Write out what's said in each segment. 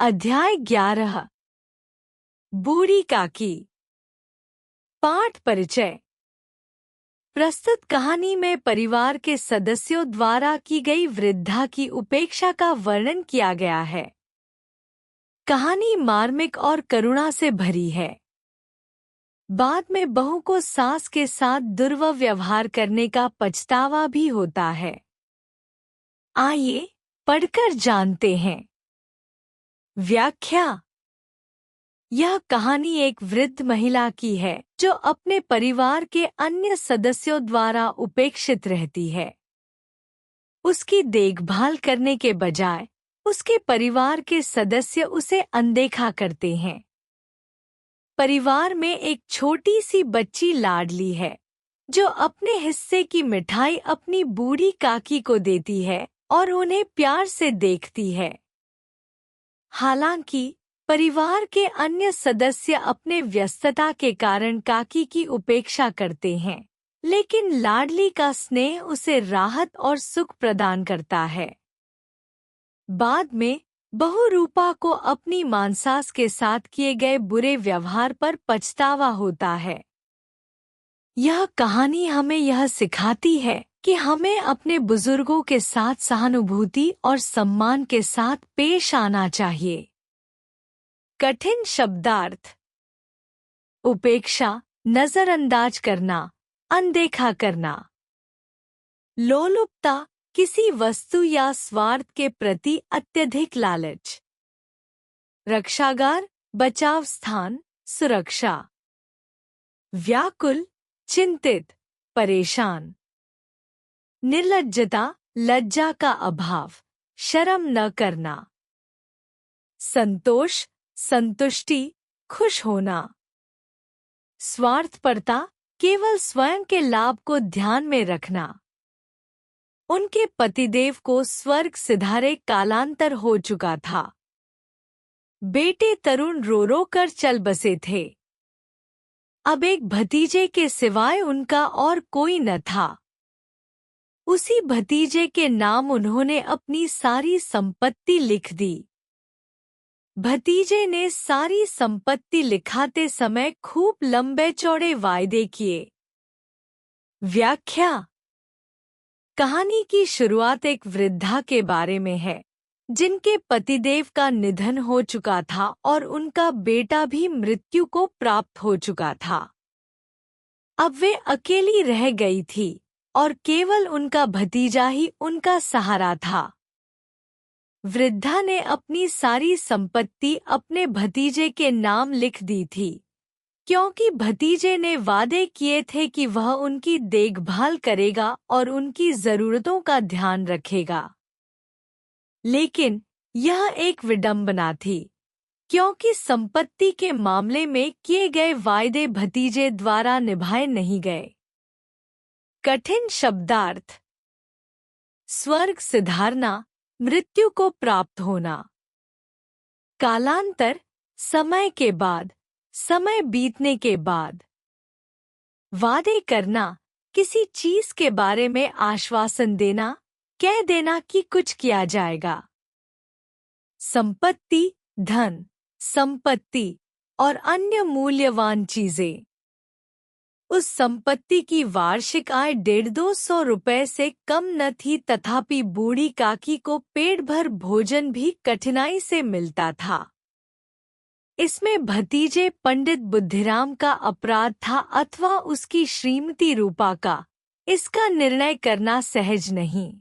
अध्याय 11। बूढ़ी काकी। पाठ परिचय। प्रस्तुत कहानी में परिवार के सदस्यों द्वारा की गई वृद्धा की उपेक्षा का वर्णन किया गया है। कहानी मार्मिक और करुणा से भरी है। बाद में बहू को सास के साथ दुर्व्यवहार करने का पछतावा भी होता है। आइए पढ़कर जानते हैं। व्याख्या। यह कहानी एक वृद्ध महिला की है जो अपने परिवार के अन्य सदस्यों द्वारा उपेक्षित रहती है। उसकी देखभाल करने के बजाय उसके परिवार के सदस्य उसे अनदेखा करते हैं। परिवार में एक छोटी सी बच्ची लाडली है जो अपने हिस्से की मिठाई अपनी बूढ़ी काकी को देती है और उन्हें प्यार से देखती है। हालांकि परिवार के अन्य सदस्य अपने व्यस्तता के कारण काकी की उपेक्षा करते हैं, लेकिन लाडली का स्नेह उसे राहत और सुख प्रदान करता है। बाद में बहू रूपा को अपनी मानसास के साथ किए गए बुरे व्यवहार पर पछतावा होता है। यह कहानी हमें यह सिखाती है कि हमें अपने बुजुर्गों के साथ सहानुभूति और सम्मान के साथ पेश आना चाहिए। कठिन शब्दार्थ। उपेक्षा, नजरअंदाज करना, अनदेखा करना। लोलुपता, किसी वस्तु या स्वार्थ के प्रति अत्यधिक लालच। रक्षागार, बचाव स्थान, सुरक्षा। व्याकुल, चिंतित, परेशान। निर्लज्जता, लज्जा का अभाव, शर्म न करना। संतोष, संतुष्टि, खुश होना। स्वार्थपरता, केवल स्वयं के लाभ को ध्यान में रखना। उनके पतिदेव को स्वर्ग सिधारे कालांतर हो चुका था। बेटे तरुण रो रो कर चल बसे थे। अब एक भतीजे के सिवाय उनका और कोई न था। उसी भतीजे के नाम उन्होंने अपनी सारी संपत्ति लिख दी। भतीजे ने सारी संपत्ति लिखाते समय खूब लंबे चौड़े वायदे किए। व्याख्या। कहानी की शुरुआत एक वृद्धा के बारे में है जिनके पतिदेव का निधन हो चुका था और उनका बेटा भी मृत्यु को प्राप्त हो चुका था। अब वे अकेली रह गई थी और केवल उनका भतीजा ही उनका सहारा था। वृद्धा ने अपनी सारी संपत्ति अपने भतीजे के नाम लिख दी थी, क्योंकि भतीजे ने वादे किए थे कि वह उनकी देखभाल करेगा और उनकी जरूरतों का ध्यान रखेगा। लेकिन यह एक विडंबना थी, क्योंकि संपत्ति के मामले में किए गए वायदे भतीजे द्वारा निभाए नहीं गए। कठिन शब्दार्थ। स्वर्ग सिधारना, मृत्यु को प्राप्त होना। कालांतर, समय के बाद, समय बीतने के बाद। वादे करना, किसी चीज के बारे में आश्वासन देना, कह देना कि कुछ किया जाएगा। संपत्ति, धन, संपत्ति और अन्य मूल्यवान चीजें। उस संपत्ति की वार्षिक आय 150 रुपए से कम न थी, तथापि बूढ़ी काकी को पेट भर भोजन भी कठिनाई से मिलता था। इसमें भतीजे पंडित बुद्धिराम का अपराध था अथवा उसकी श्रीमती रूपा का, इसका निर्णय करना सहज नहीं।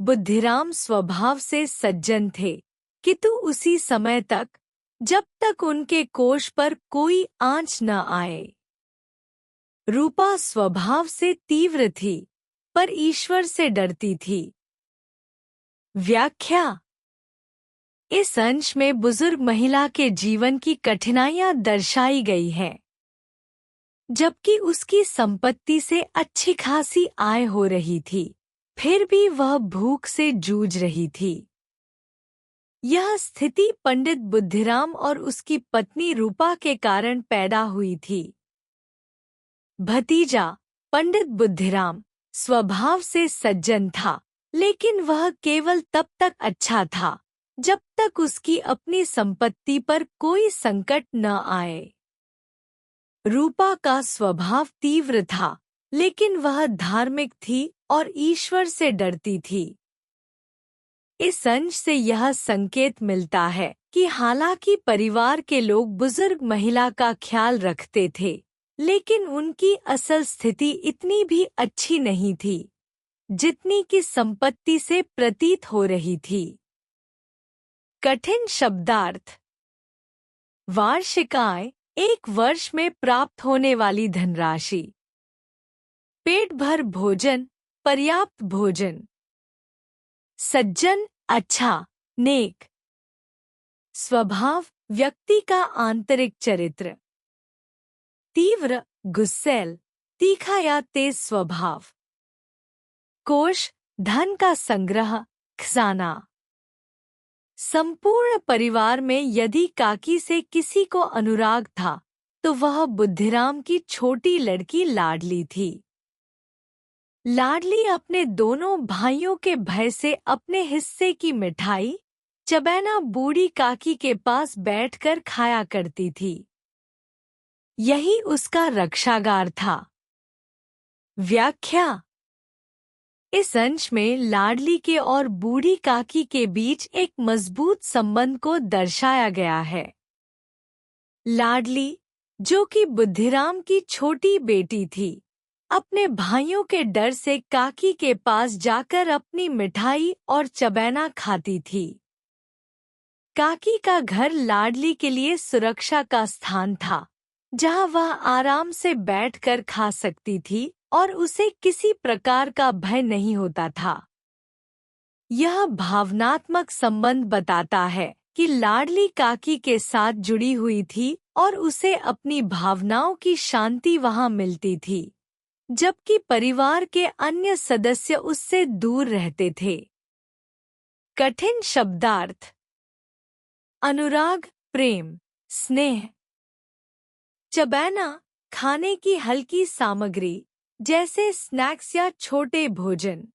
बुद्धिराम स्वभाव से सज्जन थे, किंतु उसी समय तक जब तक उनके कोष पर कोई आंच न आए। रूपा स्वभाव से तीव्र थी, पर ईश्वर से डरती थी। व्याख्या। इस अंश में बुजुर्ग महिला के जीवन की कठिनाइयां दर्शाई गई है। जबकि उसकी संपत्ति से अच्छी खासी आय हो रही थी, फिर भी वह भूख से जूझ रही थी। यह स्थिति पंडित बुद्धिराम और उसकी पत्नी रूपा के कारण पैदा हुई थी। भतीजा पंडित बुद्धिराम स्वभाव से सज्जन था, लेकिन वह केवल तब तक अच्छा था जब तक उसकी अपनी संपत्ति पर कोई संकट न आए। रूपा का स्वभाव तीव्र था, लेकिन वह धार्मिक थी और ईश्वर से डरती थी। इस अंश से यह संकेत मिलता है कि हालांकि परिवार के लोग बुजुर्ग महिला का ख्याल रखते थे, लेकिन उनकी असल स्थिति इतनी भी अच्छी नहीं थी जितनी कि संपत्ति से प्रतीत हो रही थी। कठिन शब्दार्थ। वार्षिक आय, एक वर्ष में प्राप्त होने वाली धनराशि। पेट भर भोजन, पर्याप्त भोजन। सज्जन, अच्छा, नेक। स्वभाव, व्यक्ति का आंतरिक चरित्र। तीव्र, गुस्सैल, तीखा या तेज स्वभाव। कोष, धन का संग्रह, खजाना। संपूर्ण परिवार में यदि काकी से किसी को अनुराग था तो वह बुद्धिराम की छोटी लड़की लाडली थी। लाडली अपने दोनों भाइयों के भय से अपने हिस्से की मिठाई चबैना बूढ़ी काकी के पास बैठकर खाया करती थी। यही उसका रक्षागार था। व्याख्या। इस अंश में लाडली के और बूढ़ी काकी के बीच एक मजबूत संबंध को दर्शाया गया है। लाडली, जो कि बुद्धिराम की छोटी बेटी थी, अपने भाइयों के डर से काकी के पास जाकर अपनी मिठाई और चबैना खाती थी। काकी का घर लाडली के लिए सुरक्षा का स्थान था, जहां वह आराम से बैठकर खा सकती थी और उसे किसी प्रकार का भय नहीं होता था। यह भावनात्मक संबंध बताता है कि लाडली काकी के साथ जुड़ी हुई थी और उसे अपनी भावनाओं की शांति वहां मिलती थी, जबकि परिवार के अन्य सदस्य उससे दूर रहते थे। कठिन शब्दार्थ। अनुराग, प्रेम, स्नेह। चबैना, खाने की हल्की सामग्री जैसे स्नैक्स या छोटे भोजन।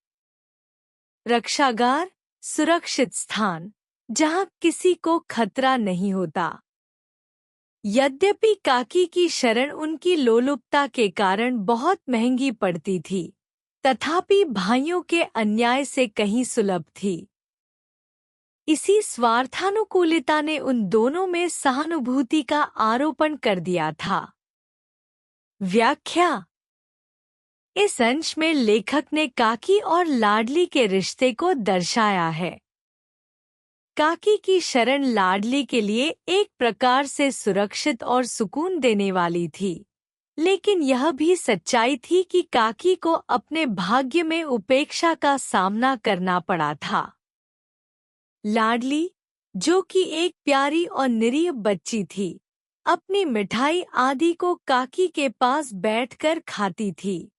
रक्षागार, सुरक्षित स्थान जहां किसी को खतरा नहीं होता। यद्यपि काकी की शरण उनकी लोलुपता के कारण बहुत महंगी पड़ती थी, तथापि भाइयों के अन्याय से कहीं सुलभ थी। इसी स्वार्थानुकूलिता ने उन दोनों में सहानुभूति का आरोपण कर दिया था। व्याख्या। इस अंश में लेखक ने काकी और लाडली के रिश्ते को दर्शाया है। काकी की शरण लाडली के लिए एक प्रकार से सुरक्षित और सुकून देने वाली थी, लेकिन यह भी सच्चाई थी कि काकी को अपने भाग्य में उपेक्षा का सामना करना पड़ा था। लाडली, जो कि एक प्यारी और निरीह बच्ची थी, अपनी मिठाई आदि को काकी के पास बैठकर खाती थी।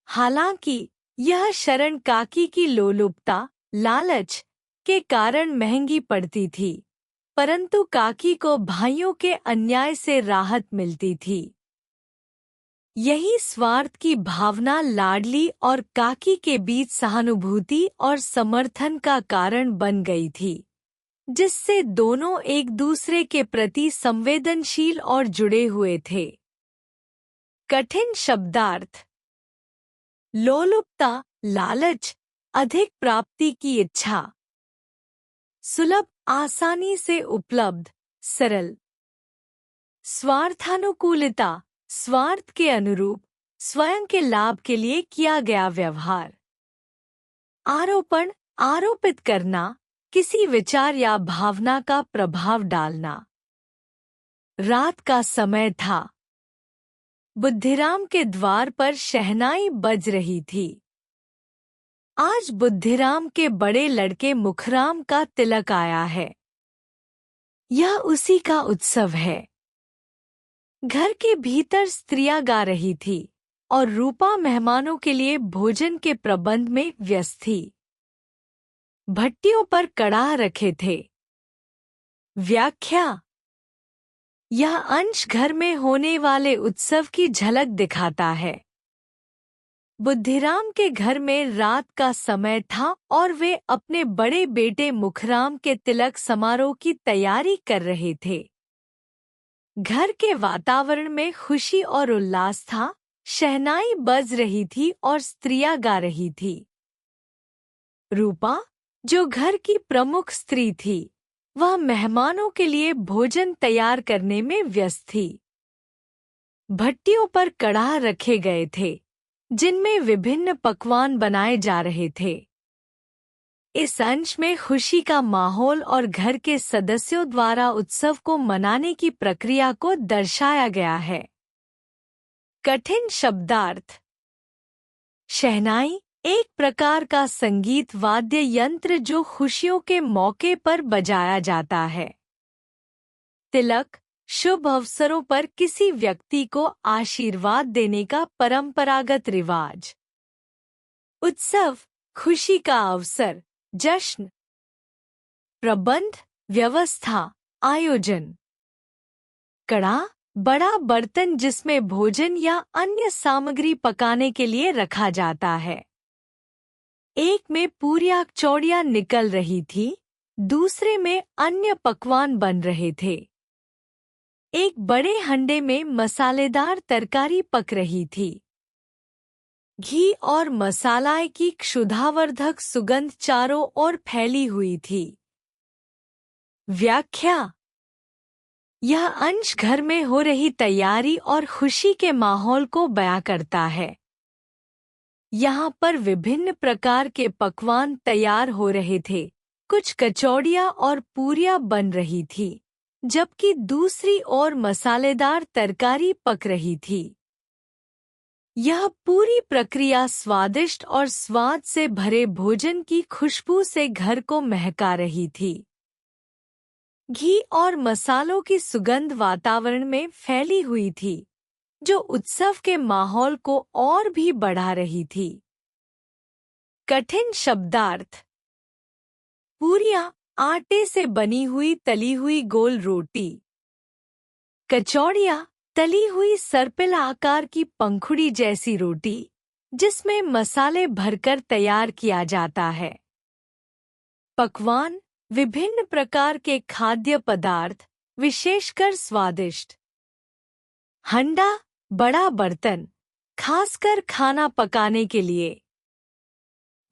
हालांकि यह शरण काकी की लोलुपता, लालच के कारण महंगी पड़ती थी, परंतु काकी को भाइयों के अन्याय से राहत मिलती थी। यही स्वार्थ की भावना लाडली और काकी के बीच सहानुभूति और समर्थन का कारण बन गई थी, जिससे दोनों एक दूसरे के प्रति संवेदनशील और जुड़े हुए थे। कठिन शब्दार्थ। लोलुपता, लालच, अधिक प्राप्ति की इच्छा। सुलभ, आसानी से उपलब्ध, सरल। स्वार्थानुकूलिता, स्वार्थ के अनुरूप स्वयं के लाभ के लिए किया गया व्यवहार। आरोपण, आरोपित करना, किसी विचार या भावना का प्रभाव डालना। रात का समय था। बुद्धिराम के द्वार पर शहनाई बज रही थी। आज बुद्धिराम के बड़े लड़के मुखराम का तिलक आया है। यह उसी का उत्सव है। घर के भीतर स्त्रियां गा रही थी और रूपा मेहमानों के लिए भोजन के प्रबंध में व्यस्त थी। भट्टियों पर कड़ाह रखे थे। व्याख्या। यह अंश घर में होने वाले उत्सव की झलक दिखाता है। बुद्धिराम के घर में रात का समय था और वे अपने बड़े बेटे मुखराम के तिलक समारोह की तैयारी कर रहे थे। घर के वातावरण में खुशी और उल्लास था। शहनाई बज रही थी और स्त्रियां गा रही थी। रूपा, जो घर की प्रमुख स्त्री थी, वह मेहमानों के लिए भोजन तैयार करने में व्यस्त थी। भट्टियों पर कड़ाह रखे गए थे जिनमें विभिन्न पकवान बनाए जा रहे थे। इस अंश में खुशी का माहौल और घर के सदस्यों द्वारा उत्सव को मनाने की प्रक्रिया को दर्शाया गया है। कठिन शब्दार्थ। शहनाई एक प्रकार का संगीत वाद्य यंत्र जो खुशियों के मौके पर बजाया जाता है। तिलक शुभ अवसरों पर किसी व्यक्ति को आशीर्वाद देने का परंपरागत रिवाज। उत्सव खुशी का अवसर, जश्न। प्रबंध व्यवस्था, आयोजन। कड़ा बड़ा बर्तन जिसमें भोजन या अन्य सामग्री पकाने के लिए रखा जाता है। एक में पूरियां चौड़ियां निकल रही थी, दूसरे में अन्य पकवान बन रहे थे। एक बड़े हंडे में मसालेदार तरकारी पक रही थी। घी और मसाला की क्षुधावर्धक सुगंध चारों ओर फैली हुई थी। व्याख्या। यह अंश घर में हो रही तैयारी और खुशी के माहौल को बयां करता है। यहाँ पर विभिन्न प्रकार के पकवान तैयार हो रहे थे। कुछ कचौड़ियाँ और पूरियां बन रही थी, जबकि दूसरी ओर मसालेदार तरकारी पक रही थी। यह पूरी प्रक्रिया स्वादिष्ट और स्वाद से भरे भोजन की खुशबू से घर को महका रही थी। घी और मसालों की सुगंध वातावरण में फैली हुई थी, जो उत्सव के माहौल को और भी बढ़ा रही थी। कठिन शब्दार्थ। पूरियां आटे से बनी हुई तली हुई गोल रोटी। कचौड़ियाँ तली हुई सर्पिल आकार की पंखुड़ी जैसी रोटी, जिसमें मसाले भरकर तैयार किया जाता है। पकवान विभिन्न प्रकार के खाद्य पदार्थ, विशेषकर स्वादिष्ट। हंडा बड़ा बर्तन, खासकर खाना पकाने के लिए।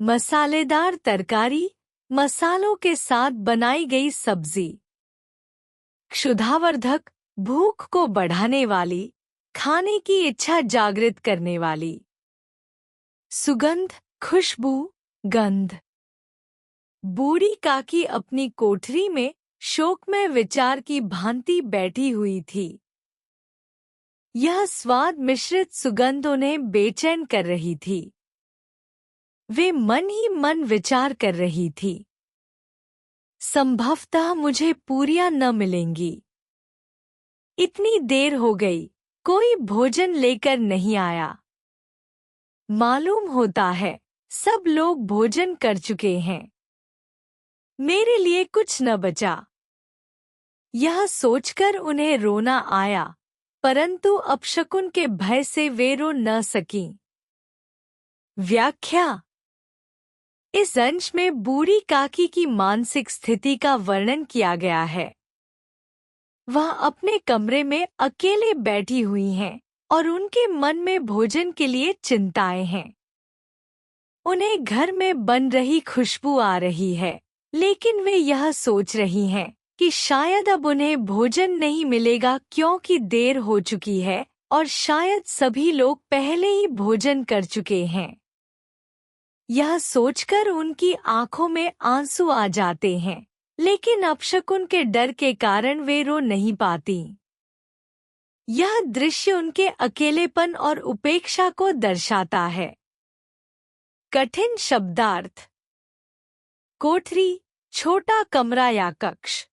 मसालेदार तरकारी, मसालों के साथ बनाई गई सब्जी। क्षुधावर्धक भूख को बढ़ाने वाली, खाने की इच्छा जागृत करने वाली। सुगंध खुशबू, गंध। बूढ़ी काकी अपनी कोठरी में शोकमय विचार की भांति बैठी हुई थी। यह स्वाद मिश्रित सुगंध उन्हें बेचैन कर रही थी। वे मन ही मन विचार कर रही थी, संभवतः मुझे पूरियां न मिलेंगी। इतनी देर हो गई, कोई भोजन लेकर नहीं आया। मालूम होता है सब लोग भोजन कर चुके हैं। मेरे लिए कुछ न बचा। यह सोचकर उन्हें रोना आया, परंतु अपशकुन के भय से वे रो न सकीं। व्याख्या। इस अंश में बूढ़ी काकी की मानसिक स्थिति का वर्णन किया गया है। वह अपने कमरे में अकेले बैठी हुई हैं और उनके मन में भोजन के लिए चिंताएं हैं। उन्हें घर में बन रही खुशबू आ रही है, लेकिन वे यह सोच रही हैं कि शायद अब उन्हें भोजन नहीं मिलेगा क्योंकि देर हो चुकी है और शायद सभी लोग पहले ही भोजन कर चुके हैं। यह सोचकर उनकी आंखों में आंसू आ जाते हैं, लेकिन अपशकुन के डर के कारण वे रो नहीं पाती। यह दृश्य उनके अकेलेपन और उपेक्षा को दर्शाता है। कठिन शब्दार्थ। कोठरी छोटा कमरा या कक्ष।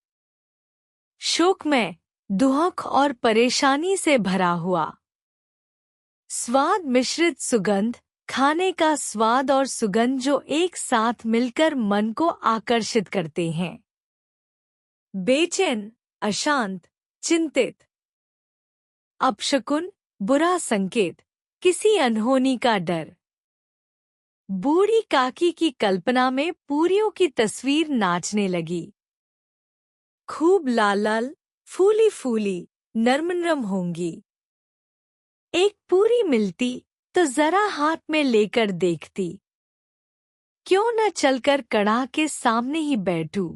शोकमय दुख और परेशानी से भरा हुआ। स्वाद मिश्रित सुगंध खाने का स्वाद और सुगंध जो एक साथ मिलकर मन को आकर्षित करते हैं। बेचैन अशांत चिंतित। अपशकुन बुरा संकेत किसी अनहोनी का डर। बूढ़ी काकी की कल्पना में पूरियों की तस्वीर नाचने लगी। खूब लाल लाल, फूली फूली, नरम नरम होंगी। एक पूरी मिलती तो जरा हाथ में लेकर देखती। क्यों न चलकर कड़ाह के सामने ही बैठूं।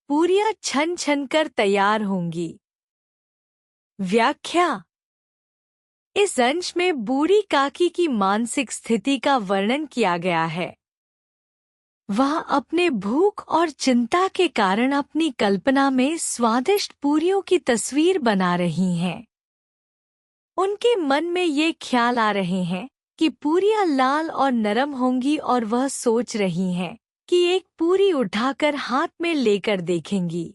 पूरियां छन छन कर तैयार होंगी। व्याख्या। इस अंश में बूढ़ी काकी की मानसिक स्थिति का वर्णन किया गया है। वह अपने भूख और चिंता के कारण अपनी कल्पना में स्वादिष्ट पूरियों की तस्वीर बना रही हैं। उनके मन में ये ख्याल आ रहे हैं कि पूरियां लाल और नरम होंगी और वह सोच रही हैं कि एक पूरी उठाकर हाथ में लेकर देखेंगी।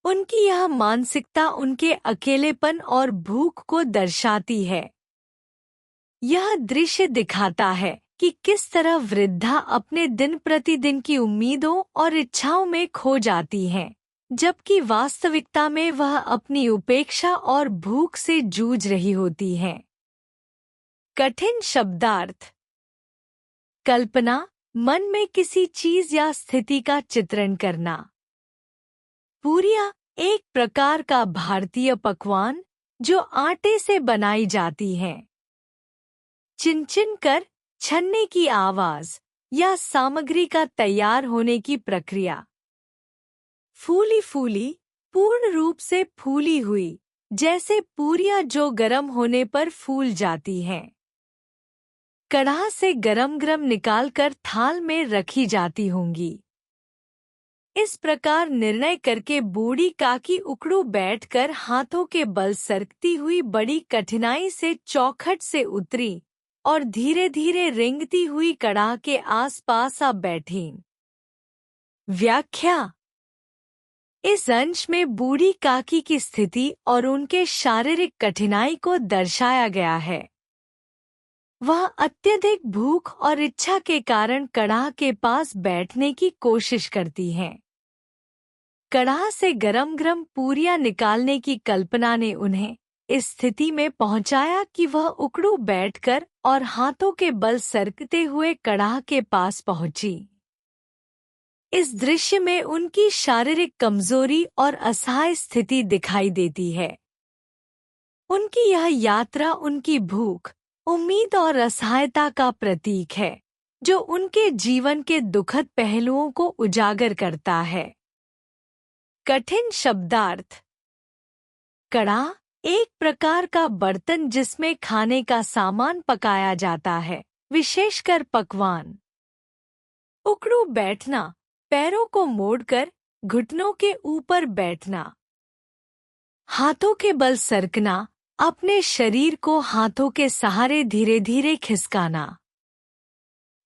उनकी यह मानसिकता उनके अकेलेपन और भूख को दर्शाती है। यह दृश्य दिखाता है कि किस तरह वृद्धा अपने दिन प्रतिदिन की उम्मीदों और इच्छाओं में खो जाती हैं, जबकि वास्तविकता में वह अपनी उपेक्षा और भूख से जूझ रही होती हैं। कठिन शब्दार्थ। कल्पना, मन में किसी चीज या स्थिति का चित्रण करना। पूरियां एक प्रकार का भारतीय पकवान जो आटे से बनाई जाती हैं। चिनचिन कर छनने की आवाज या सामग्री का तैयार होने की प्रक्रिया। फूली फूली, पूर्ण रूप से फूली हुई, जैसे पूरियां जो गर्म होने पर फूल जाती हैं। कड़ाह से गरम गरम निकालकर थाल में रखी जाती होंगी। इस प्रकार निर्णय करके बूढ़ी काकी उकड़ू बैठकर हाथों के बल सरकती हुई बड़ी कठिनाई से चौखट से उतरी और धीरे धीरे रेंगती हुई कड़ाह के आसपास आ बैठी। व्याख्या। इस अंश में बूढ़ी काकी की स्थिति और उनके शारीरिक कठिनाई को दर्शाया गया है। वह अत्यधिक भूख और इच्छा के कारण कड़ाह के पास बैठने की कोशिश करती हैं। कड़ाह से गरम गरम पूरियां निकालने की कल्पना ने उन्हें इस स्थिति में पहुंचाया कि वह उकड़ू बैठकर और हाथों के बल सरकते हुए कड़ाह के पास पहुंची। इस दृश्य में उनकी शारीरिक कमजोरी और असहाय स्थिति दिखाई देती है। उनकी यह यात्रा उनकी भूख, उम्मीद और असहायता का प्रतीक है, जो उनके जीवन के दुखद पहलुओं को उजागर करता है। कठिन शब्दार्थ। कड़ाह एक प्रकार का बर्तन जिसमें खाने का सामान पकाया जाता है, विशेषकर पकवान। उकड़ू बैठना, पैरों को मोड़कर घुटनों के ऊपर बैठना। हाथों के बल सरकना, अपने शरीर को हाथों के सहारे धीरे धीरे खिसकाना।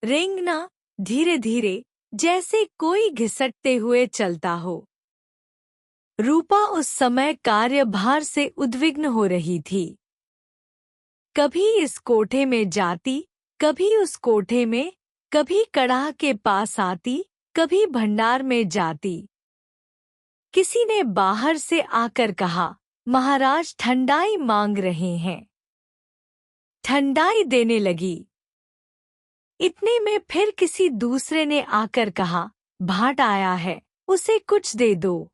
रेंगना, धीरे धीरे, जैसे कोई घिसटते हुए चलता हो। रूपा उस समय कार्यभार से उद्विग्न हो रही थी। कभी इस कोठे में जाती, कभी उस कोठे में, कभी कड़ाह के पास आती, कभी भंडार में जाती। किसी ने बाहर से आकर कहा, महाराज ठंडाई मांग रहे हैं। ठंडाई देने लगी। इतने में फिर किसी दूसरे ने आकर कहा, भाट आया है, उसे कुछ दे दो।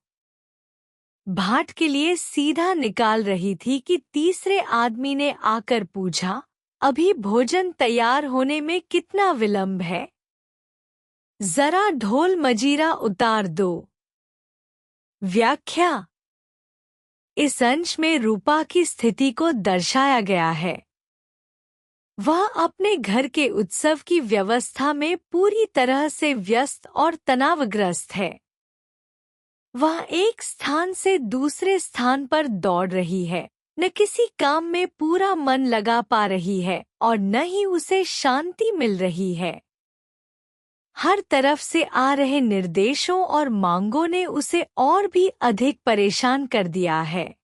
भाट के लिए सीधा निकाल रही थी कि तीसरे आदमी ने आकर पूछा, अभी भोजन तैयार होने में कितना विलंब है? जरा ढोल मजीरा उतार दो। व्याख्या। इस अंश में रूपा की स्थिति को दर्शाया गया है। वह अपने घर के उत्सव की व्यवस्था में पूरी तरह से व्यस्त और तनावग्रस्त है। वह एक स्थान से दूसरे स्थान पर दौड़ रही है, न किसी काम में पूरा मन लगा पा रही है और न ही उसे शांति मिल रही है। हर तरफ से आ रहे निर्देशों और मांगों ने उसे और भी अधिक परेशान कर दिया है।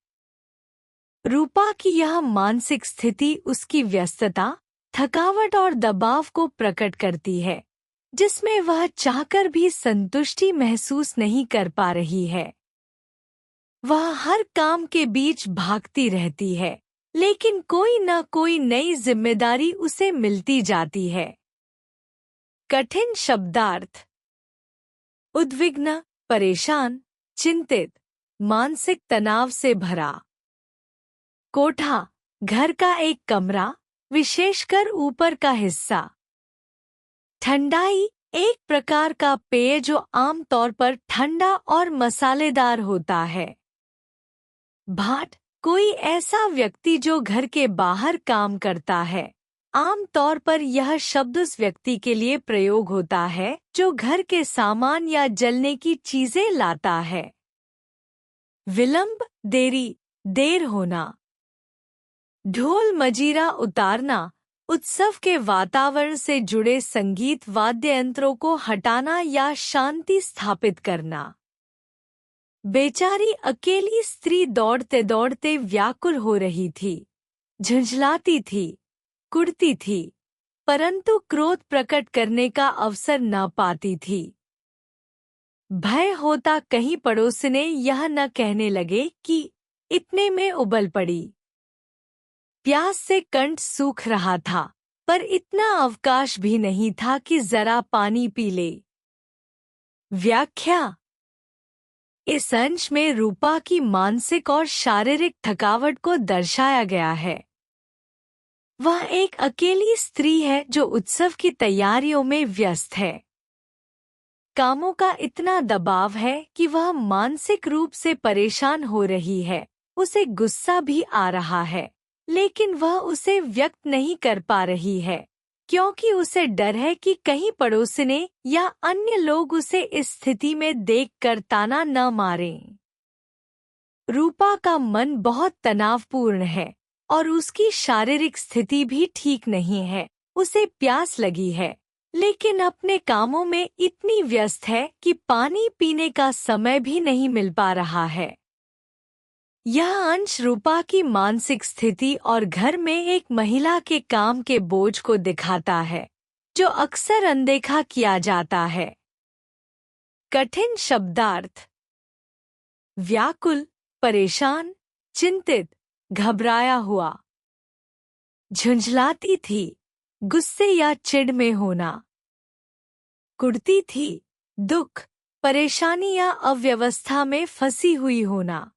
रूपा की यह मानसिक स्थिति उसकी व्यस्तता, थकावट और दबाव को प्रकट करती है, जिसमें वह चाहकर भी संतुष्टि महसूस नहीं कर पा रही है। वह हर काम के बीच भागती रहती है, लेकिन कोई न कोई नई जिम्मेदारी उसे मिलती जाती है। कठिन शब्दार्थ। उद्विग्न, परेशान, चिंतित, मानसिक तनाव से भरा। कोठा, घर का एक कमरा, विशेषकर ऊपर का हिस्सा। ठंडाई, एक प्रकार का पेय जो आमतौर पर ठंडा और मसालेदार होता है। भाट, कोई ऐसा व्यक्ति जो घर के बाहर काम करता है। आमतौर पर यह शब्द उस व्यक्ति के लिए प्रयोग होता है जो घर के सामान या जलने की चीजें लाता है। विलंब, देरी, देर होना। ढोल मजीरा उतारना, उत्सव के वातावरण से जुड़े संगीत वाद्य यंत्रों को हटाना या शांति स्थापित करना। बेचारी अकेली स्त्री दौड़ते दौड़ते व्याकुल हो रही थी, झुंझलाती थी, कुढ़ती थी, परंतु क्रोध प्रकट करने का अवसर न पाती थी। भय होता कहीं पड़ोसने यह न कहने लगे कि इतने में उबल पड़ी। प्यास से कंठ सूख रहा था, पर इतना अवकाश भी नहीं था कि जरा पानी पी ले। व्याख्या। इस अंश में रूपा की मानसिक और शारीरिक थकावट को दर्शाया गया है। वह एक अकेली स्त्री है जो उत्सव की तैयारियों में व्यस्त है। कामों का इतना दबाव है कि वह मानसिक रूप से परेशान हो रही है। उसे गुस्सा भी आ रहा है, लेकिन वह उसे व्यक्त नहीं कर पा रही है, क्योंकि उसे डर है कि कहीं पड़ोसने या अन्य लोग उसे इस स्थिति में देखकर ताना न मारें। रूपा का मन बहुत तनावपूर्ण है और उसकी शारीरिक स्थिति भी ठीक नहीं है। उसे प्यास लगी है, लेकिन अपने कामों में इतनी व्यस्त है कि पानी पीने का समय भी नहीं मिल पा रहा है। यह अंश रूपा की मानसिक स्थिति और घर में एक महिला के काम के बोझ को दिखाता है, जो अक्सर अनदेखा किया जाता है। कठिन शब्दार्थ। व्याकुल, परेशान, चिंतित, घबराया हुआ। झुंझलाती थी, गुस्से या चिढ़ में होना। कुढ़ती थी, दुख, परेशानी या अव्यवस्था में फंसी हुई होना।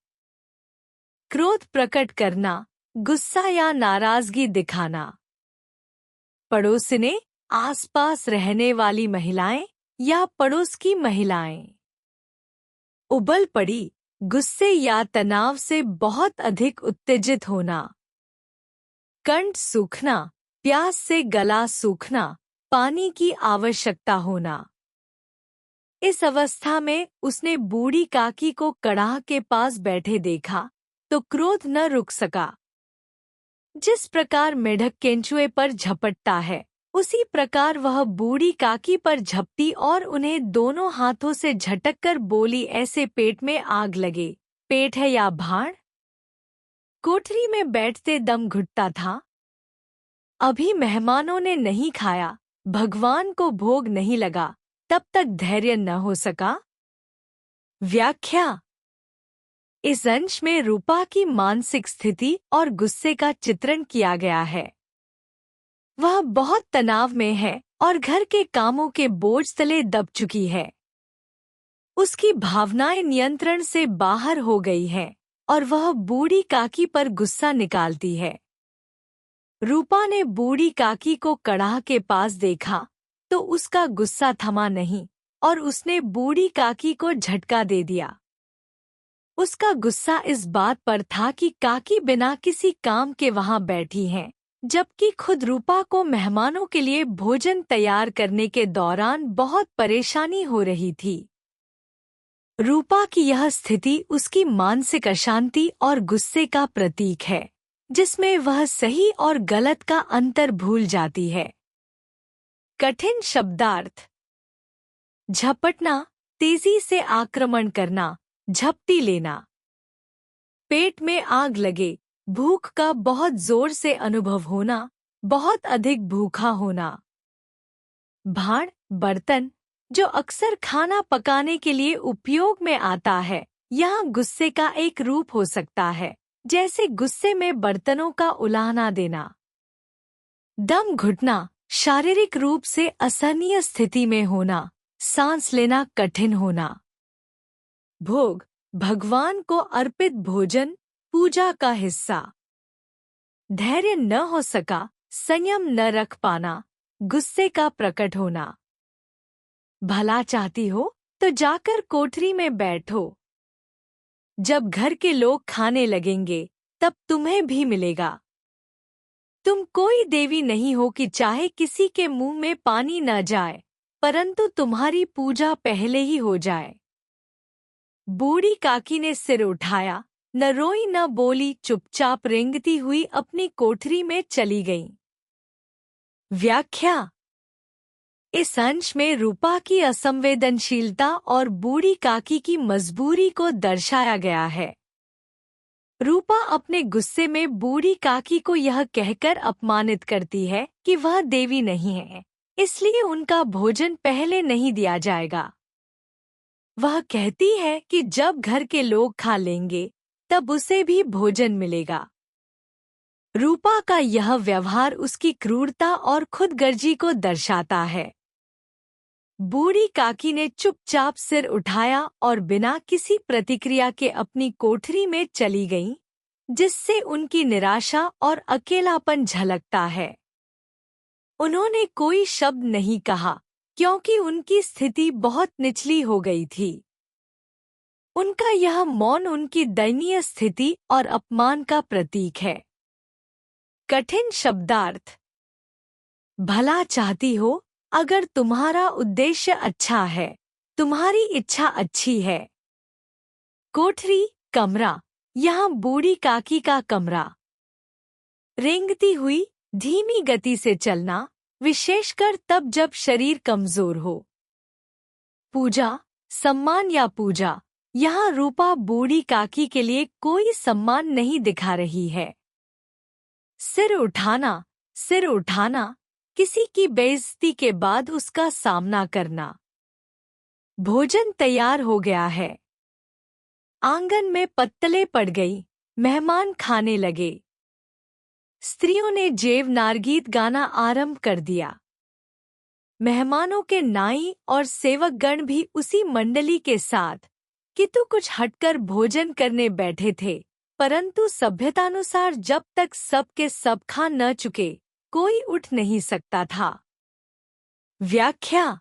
क्रोध प्रकट करना, गुस्सा या नाराजगी दिखाना। पड़ोसने, आसपास रहने वाली महिलाएं या पड़ोस की महिलाएं। उबल पड़ी, गुस्से या तनाव से बहुत अधिक उत्तेजित होना। कंठ सूखना, प्यास से गला सूखना, पानी की आवश्यकता होना। इस अवस्था में उसने बूढ़ी काकी को कड़ाह के पास बैठे देखा तो क्रोध न रुक सका। जिस प्रकार मेढक केंचुए पर झपटता है, उसी प्रकार वह बूढ़ी काकी पर झपटी और उन्हें दोनों हाथों से झटककर बोली, ऐसे पेट में आग लगे। पेट है या भाड़? कोठरी में बैठते दम घुटता था। अभी मेहमानों ने नहीं खाया, भगवान को भोग नहीं लगा, तब तक धैर्य न हो सका। व्याख्या। इस अंश में रूपा की मानसिक स्थिति और गुस्से का चित्रण किया गया है। वह बहुत तनाव में है और घर के कामों के बोझ तले दब चुकी है। उसकी भावनाएं नियंत्रण से बाहर हो गई हैं और वह बूढ़ी काकी पर गुस्सा निकालती है। रूपा ने बूढ़ी काकी को कड़ाह के पास देखा तो उसका गुस्सा थमा नहीं और उसने बूढ़ी काकी को झटका दे दिया। उसका गुस्सा इस बात पर था कि काकी बिना किसी काम के वहां बैठी हैं, जबकि खुद रूपा को मेहमानों के लिए भोजन तैयार करने के दौरान बहुत परेशानी हो रही थी। रूपा की यह स्थिति उसकी मानसिक अशांति और गुस्से का प्रतीक है, जिसमें वह सही और गलत का अंतर भूल जाती है। कठिन शब्दार्थ। झपटना, तेजी से आक्रमण करना, झपटी लेना। पेट में आग लगे, भूख का बहुत जोर से अनुभव होना, बहुत अधिक भूखा होना। भाड़, बर्तन, जो अक्सर खाना पकाने के लिए उपयोग में आता है, यहाँ गुस्से का एक रूप हो सकता है, जैसे गुस्से में बर्तनों का उलाहना देना, दम घुटना, शारीरिक रूप से असहनीय स्थिति में होना, सांस लेना कठिन होना। भोग, भगवान को अर्पित भोजन, पूजा का हिस्सा। धैर्य न हो सका, संयम न रख पाना, गुस्से का प्रकट होना। भला चाहती हो तो जाकर कोठरी में बैठो। जब घर के लोग खाने लगेंगे तब तुम्हें भी मिलेगा। तुम कोई देवी नहीं हो कि चाहे किसी के मुंह में पानी न जाए, परंतु तुम्हारी पूजा पहले ही हो जाए। बूढ़ी काकी ने सिर उठाया, न रोई न बोली, चुपचाप रेंगती हुई अपनी कोठरी में चली गई। व्याख्या। इस अंश में रूपा की असंवेदनशीलता और बूढ़ी काकी की मजबूरी को दर्शाया गया है। रूपा अपने गुस्से में बूढ़ी काकी को यह कहकर अपमानित करती है कि वह देवी नहीं है, इसलिए उनका भोजन पहले नहीं दिया जाएगा। वह कहती है कि जब घर के लोग खा लेंगे तब उसे भी भोजन मिलेगा। रूपा का यह व्यवहार उसकी क्रूरता और खुदगर्जी को दर्शाता है। बूढ़ी काकी ने चुपचाप सिर उठाया और बिना किसी प्रतिक्रिया के अपनी कोठरी में चली गईं, जिससे उनकी निराशा और अकेलापन झलकता है। उन्होंने कोई शब्द नहीं कहा क्योंकि उनकी स्थिति बहुत निचली हो गई थी। उनका यह मौन उनकी दयनीय स्थिति और अपमान का प्रतीक है। कठिन शब्दार्थ। भला चाहती हो, अगर तुम्हारा उद्देश्य अच्छा है, तुम्हारी इच्छा अच्छी है। कोठरी, कमरा, यहाँ बूढ़ी काकी का कमरा। रेंगती हुई, धीमी गति से चलना, विशेषकर तब जब शरीर कमजोर हो। पूजा, सम्मान या पूजा, यहाँ रूपा बूढ़ी काकी के लिए कोई सम्मान नहीं दिखा रही है। सिर उठाना, सिर उठाना, किसी की बेइज्जती के बाद उसका सामना करना। भोजन तैयार हो गया है। आंगन में पत्तलें पड़ गई, मेहमान खाने लगे। स्त्रियों ने जेवनार गीत गाना आरंभ कर दिया। मेहमानों के नाई और सेवकगण भी उसी मंडली के साथ कितु कुछ हटकर भोजन करने बैठे थे, परंतु सभ्यतानुसार जब तक सब के सब खा न चुके, कोई उठ नहीं सकता था। व्याख्या।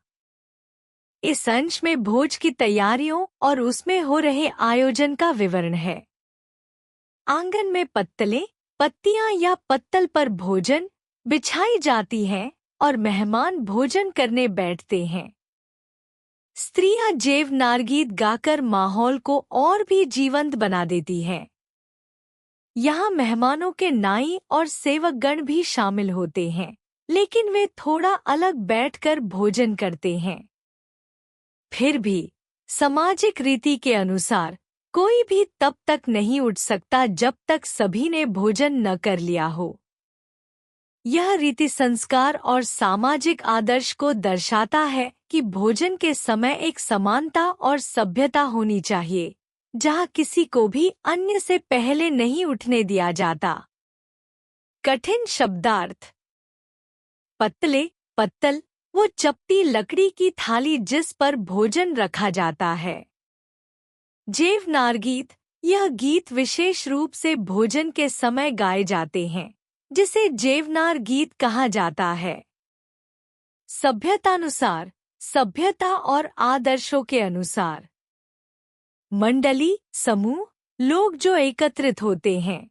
इस अंश में भोज की तैयारियों और उसमें हो रहे आयोजन का विवरण है। आंगन में पत्तलें, पत्तियां या पत्तल पर भोजन बिछाई जाती हैं और मेहमान भोजन करने बैठते हैं। स्त्रियां जेवनार गीत गाकर माहौल को और भी जीवंत बना देती हैं। यहाँ मेहमानों के नाई और सेवकगण भी शामिल होते हैं, लेकिन वे थोड़ा अलग बैठकर भोजन करते हैं। फिर भी सामाजिक रीति के अनुसार कोई भी तब तक नहीं उठ सकता जब तक सभी ने भोजन न कर लिया हो। यह रीति संस्कार और सामाजिक आदर्श को दर्शाता है कि भोजन के समय एक समानता और सभ्यता होनी चाहिए, जहाँ किसी को भी अन्य से पहले नहीं उठने दिया जाता। कठिन शब्दार्थ। पत्तले, पत्तल, वो चपटी लकड़ी की थाली जिस पर भोजन रखा जाता है। जेवनार गीत, यह गीत विशेष रूप से भोजन के समय गाए जाते हैं, जिसे जेवनार गीत कहा जाता है। सभ्यतानुसार, सभ्यता और आदर्शों के अनुसार। मंडली, समूह, लोग जो एकत्रित होते हैं।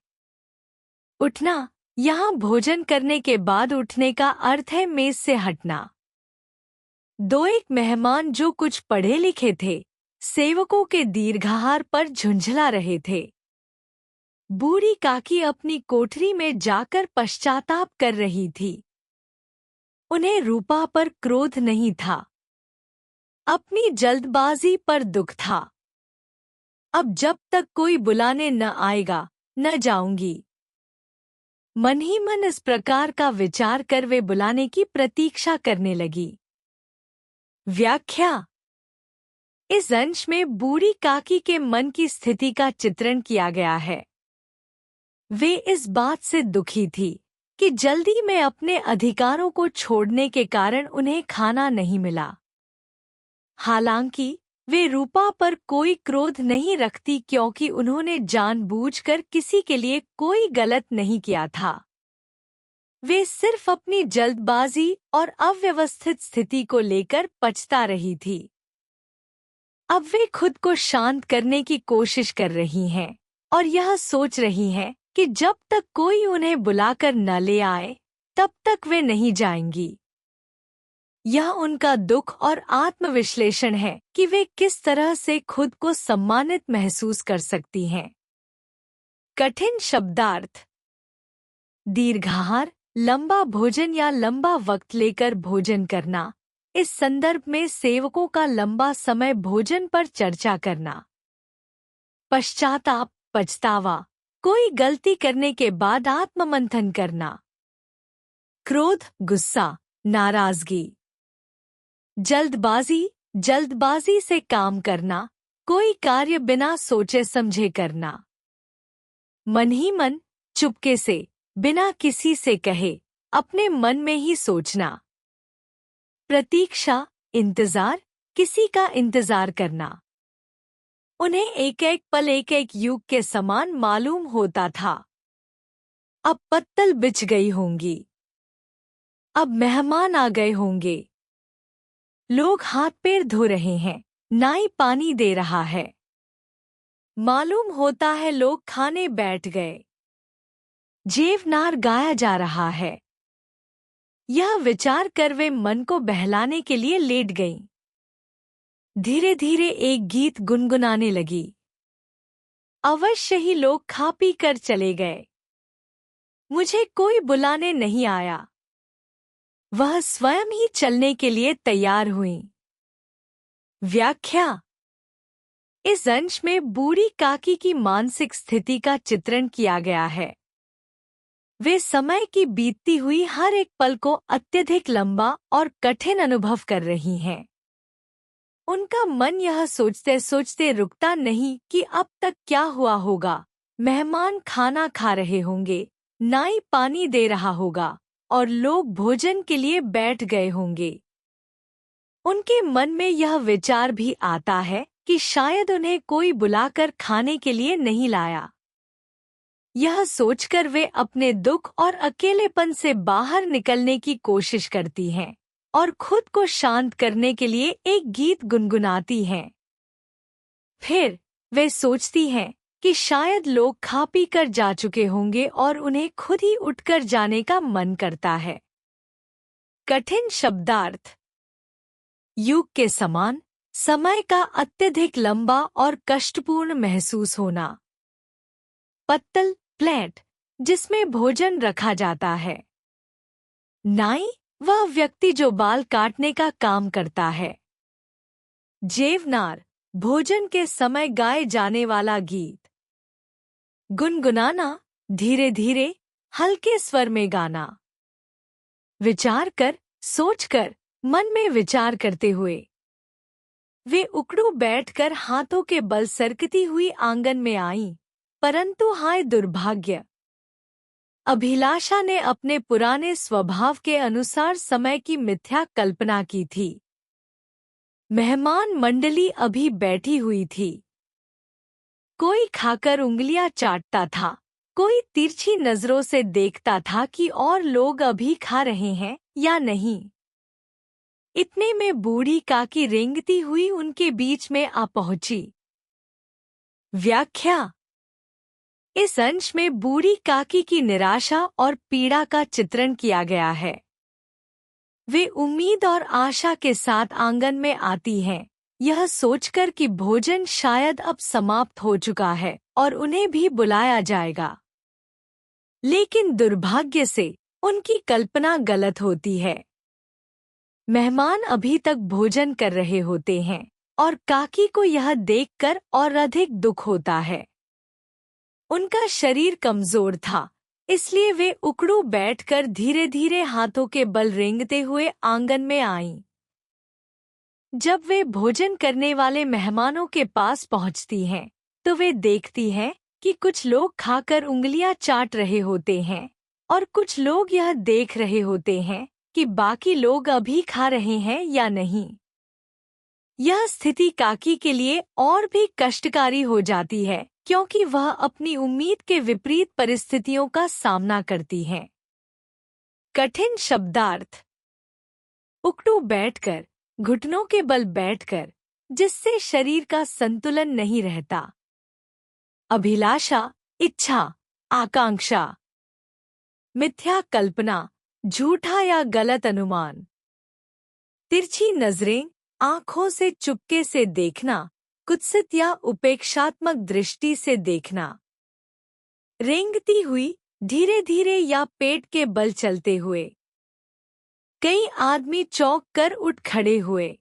उठना, यहाँ भोजन करने के बाद उठने का अर्थ है मेज से हटना। दो एक मेहमान जो कुछ पढ़े लिखे थे, सेवकों के दीर्घाहार पर झुंझला रहे थे। बूढ़ी काकी अपनी कोठरी में जाकर पश्चाताप कर रही थी। उन्हें रूपा पर क्रोध नहीं था, अपनी जल्दबाजी पर दुख था। अब जब तक कोई बुलाने न आएगा, न जाऊंगी। मन ही मन इस प्रकार का विचार कर वे बुलाने की प्रतीक्षा करने लगी। व्याख्या। इस अंश में बूढ़ी काकी के मन की स्थिति का चित्रण किया गया है। वे इस बात से दुखी थी कि जल्दी में अपने अधिकारों को छोड़ने के कारण उन्हें खाना नहीं मिला। हालांकि वे रूपा पर कोई क्रोध नहीं रखती क्योंकि उन्होंने जानबूझकर किसी के लिए कोई गलत नहीं किया था। वे सिर्फ अपनी जल्दबाजी और अव्यवस्थित स्थिति को लेकर पछता रही थी। अब वे खुद को शांत करने की कोशिश कर रही हैं और यह सोच रही हैं कि जब तक कोई उन्हें बुलाकर न ले आए तब तक वे नहीं जाएंगी। यह उनका दुख और आत्मविश्लेषण है कि वे किस तरह से खुद को सम्मानित महसूस कर सकती हैं। कठिन शब्दार्थ। दीर्घाहार, लंबा भोजन या लंबा वक्त लेकर भोजन करना। इस संदर्भ में सेवकों का लंबा समय भोजन पर चर्चा करना। पश्चाताप, पछतावा, कोई गलती करने के बाद आत्ममंथन करना। क्रोध, गुस्सा, नाराजगी। जल्दबाजी, जल्दबाजी से काम करना, कोई कार्य बिना सोचे समझे करना। मन ही मन, चुपके से, बिना किसी से कहे, अपने मन में ही सोचना। प्रतीक्षा, इंतजार, किसी का इंतजार करना। उन्हें एक एक पल एक एक युग के समान मालूम होता था। अब पत्तल बिछ गई होंगी। अब मेहमान आ गए होंगे। लोग हाथ पैर धो रहे हैं, नाई पानी दे रहा है। मालूम होता है लोग खाने बैठ गए। जेवनार गाया जा रहा है। यह विचार कर वे मन को बहलाने के लिए लेट गईं। धीरे धीरे एक गीत गुनगुनाने लगी। अवश्य ही लोग खा पी कर चले गए। मुझे कोई बुलाने नहीं आया। वह स्वयं ही चलने के लिए तैयार हुई। व्याख्या। इस अंश में बूढ़ी काकी की मानसिक स्थिति का चित्रण किया गया है। वे समय की बीतती हुई हर एक पल को अत्यधिक लंबा और कठिन अनुभव कर रही हैं। उनका मन यह सोचते सोचते रुकता नहीं कि अब तक क्या हुआ होगा। मेहमान खाना खा रहे होंगे, नाई पानी दे रहा होगा और लोग भोजन के लिए बैठ गए होंगे। उनके मन में यह विचार भी आता है कि शायद उन्हें कोई बुलाकर खाने के लिए नहीं लाया। यह सोचकर वे अपने दुख और अकेलेपन से बाहर निकलने की कोशिश करती हैं और खुद को शांत करने के लिए एक गीत गुनगुनाती हैं। फिर वे सोचती हैं कि शायद लोग खा पी कर जा चुके होंगे और उन्हें खुद ही उठकर जाने का मन करता है। कठिन शब्दार्थ। युग के समान, समय का अत्यधिक लंबा और कष्टपूर्ण महसूस होना। पत्तल, प्लेट, जिसमें भोजन रखा जाता है। नाई, वह व्यक्ति जो बाल काटने का काम करता है। जेवनार, भोजन के समय गाए जाने वाला गीत। गुनगुनाना, धीरे धीरे, हल्के स्वर में गाना। विचार कर, सोचकर, मन में विचार करते हुए वे उकड़ू बैठकर हाथों के बल सरकती हुई आंगन में आईं, परंतु हाय दुर्भाग्य! अभिलाषा ने अपने पुराने स्वभाव के अनुसार समय की मिथ्या कल्पना की थी। मेहमान मंडली अभी बैठी हुई थी। कोई खाकर उंगलियां चाटता था, कोई तिरछी नजरों से देखता था कि और लोग अभी खा रहे हैं या नहीं। इतने में बूढ़ी काकी रेंगती हुई उनके बीच में आ पहुंची। व्याख्या। इस अंश में बूढ़ी काकी की निराशा और पीड़ा का चित्रण किया गया है। वे उम्मीद और आशा के साथ आंगन में आती हैं, यह सोचकर कि भोजन शायद अब समाप्त हो चुका है और उन्हें भी बुलाया जाएगा। लेकिन दुर्भाग्य से उनकी कल्पना गलत होती है। मेहमान अभी तक भोजन कर रहे होते हैं और काकी को यह देखकर और अधिक दुख होता है। उनका शरीर कमजोर था, इसलिए वे उकड़ू बैठकर धीरे धीरे हाथों के बल रेंगते हुए आंगन में आईं। जब वे भोजन करने वाले मेहमानों के पास पहुंचती हैं, तो वे देखती हैं कि कुछ लोग खाकर उंगलियां चाट रहे होते हैं और कुछ लोग यह देख रहे होते हैं कि बाकी लोग अभी खा रहे हैं या नहीं। यह स्थिति काकी के लिए और भी कष्टकारी हो जाती है क्योंकि वह अपनी उम्मीद के विपरीत परिस्थितियों का सामना करती है। कठिन शब्दार्थ। उकटू बैठकर, घुटनों के बल बैठकर, जिससे शरीर का संतुलन नहीं रहता। अभिलाषा, इच्छा, आकांक्षा। मिथ्या कल्पना, झूठा या गलत अनुमान। तिरछी नजरें, आंखों से चुपके से देखना, कुत्सित या उपेक्षात्मक दृष्टि से देखना। रेंगती हुई, धीरे धीरे या पेट के बल चलते हुए। कई आदमी चौंक कर उठ खड़े हुए।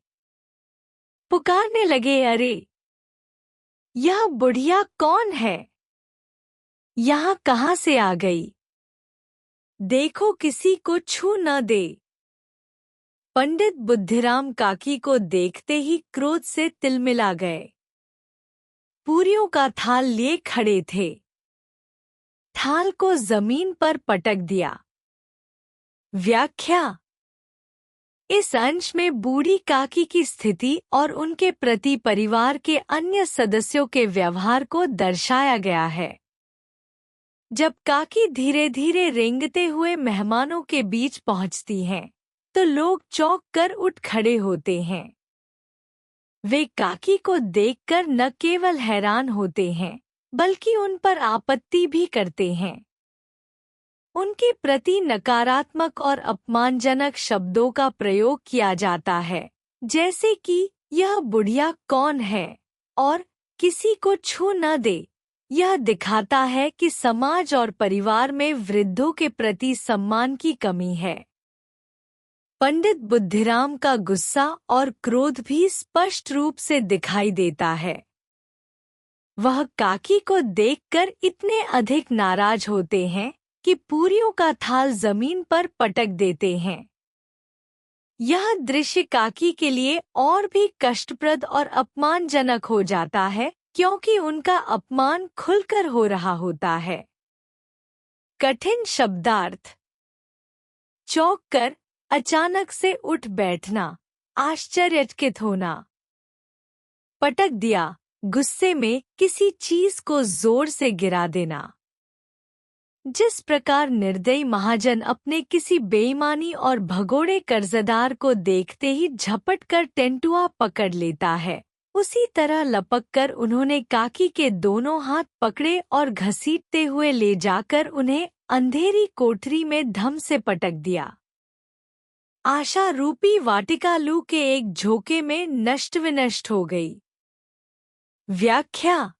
पुकारने लगे, अरे यह बुढ़िया कौन है? यहाँ कहाँ से आ गई? देखो किसी को छू न दे। पंडित बुद्धिराम काकी को देखते ही क्रोध से तिलमिला गए। पूरियों का थाल लिए खड़े थे। थाल को जमीन पर पटक दिया। व्याख्या। इस अंश में बूढ़ी काकी की स्थिति और उनके प्रति परिवार के अन्य सदस्यों के व्यवहार को दर्शाया गया है। जब काकी धीरे धीरे रेंगते हुए मेहमानों के बीच पहुंचती हैं, तो लोग चौंक कर उठ खड़े होते हैं। वे काकी को देखकर न केवल हैरान होते हैं, बल्कि उन पर आपत्ति भी करते हैं। उनके प्रति नकारात्मक और अपमानजनक शब्दों का प्रयोग किया जाता है, जैसे कि यह बुढ़िया कौन है और किसी को छू न दे। यह दिखाता है कि समाज और परिवार में वृद्धों के प्रति सम्मान की कमी है। पंडित बुद्धिराम का गुस्सा और क्रोध भी स्पष्ट रूप से दिखाई देता है। वह काकी को देखकर इतने अधिक नाराज होते हैं कि पूरियों का थाल जमीन पर पटक देते हैं। यह दृश्य काकी के लिए और भी कष्टप्रद और अपमानजनक हो जाता है क्योंकि उनका अपमान खुलकर हो रहा होता है। कठिन शब्दार्थ। चौंक कर, अचानक से उठ बैठना, आश्चर्यचकित होना। पटक दिया, गुस्से में किसी चीज को जोर से गिरा देना। जिस प्रकार निर्दयी महाजन अपने किसी बेईमानी और भगोड़े कर्जदार को देखते ही झपट कर टेंटुआ पकड़ लेता है, उसी तरह लपक कर उन्होंने काकी के दोनों हाथ पकड़े और घसीटते हुए ले जाकर उन्हें अंधेरी कोठरी में धम से पटक दिया। आशा रूपी वाटिका लू के एक झोंके में नष्ट विनष्ट हो गई। व्याख्या।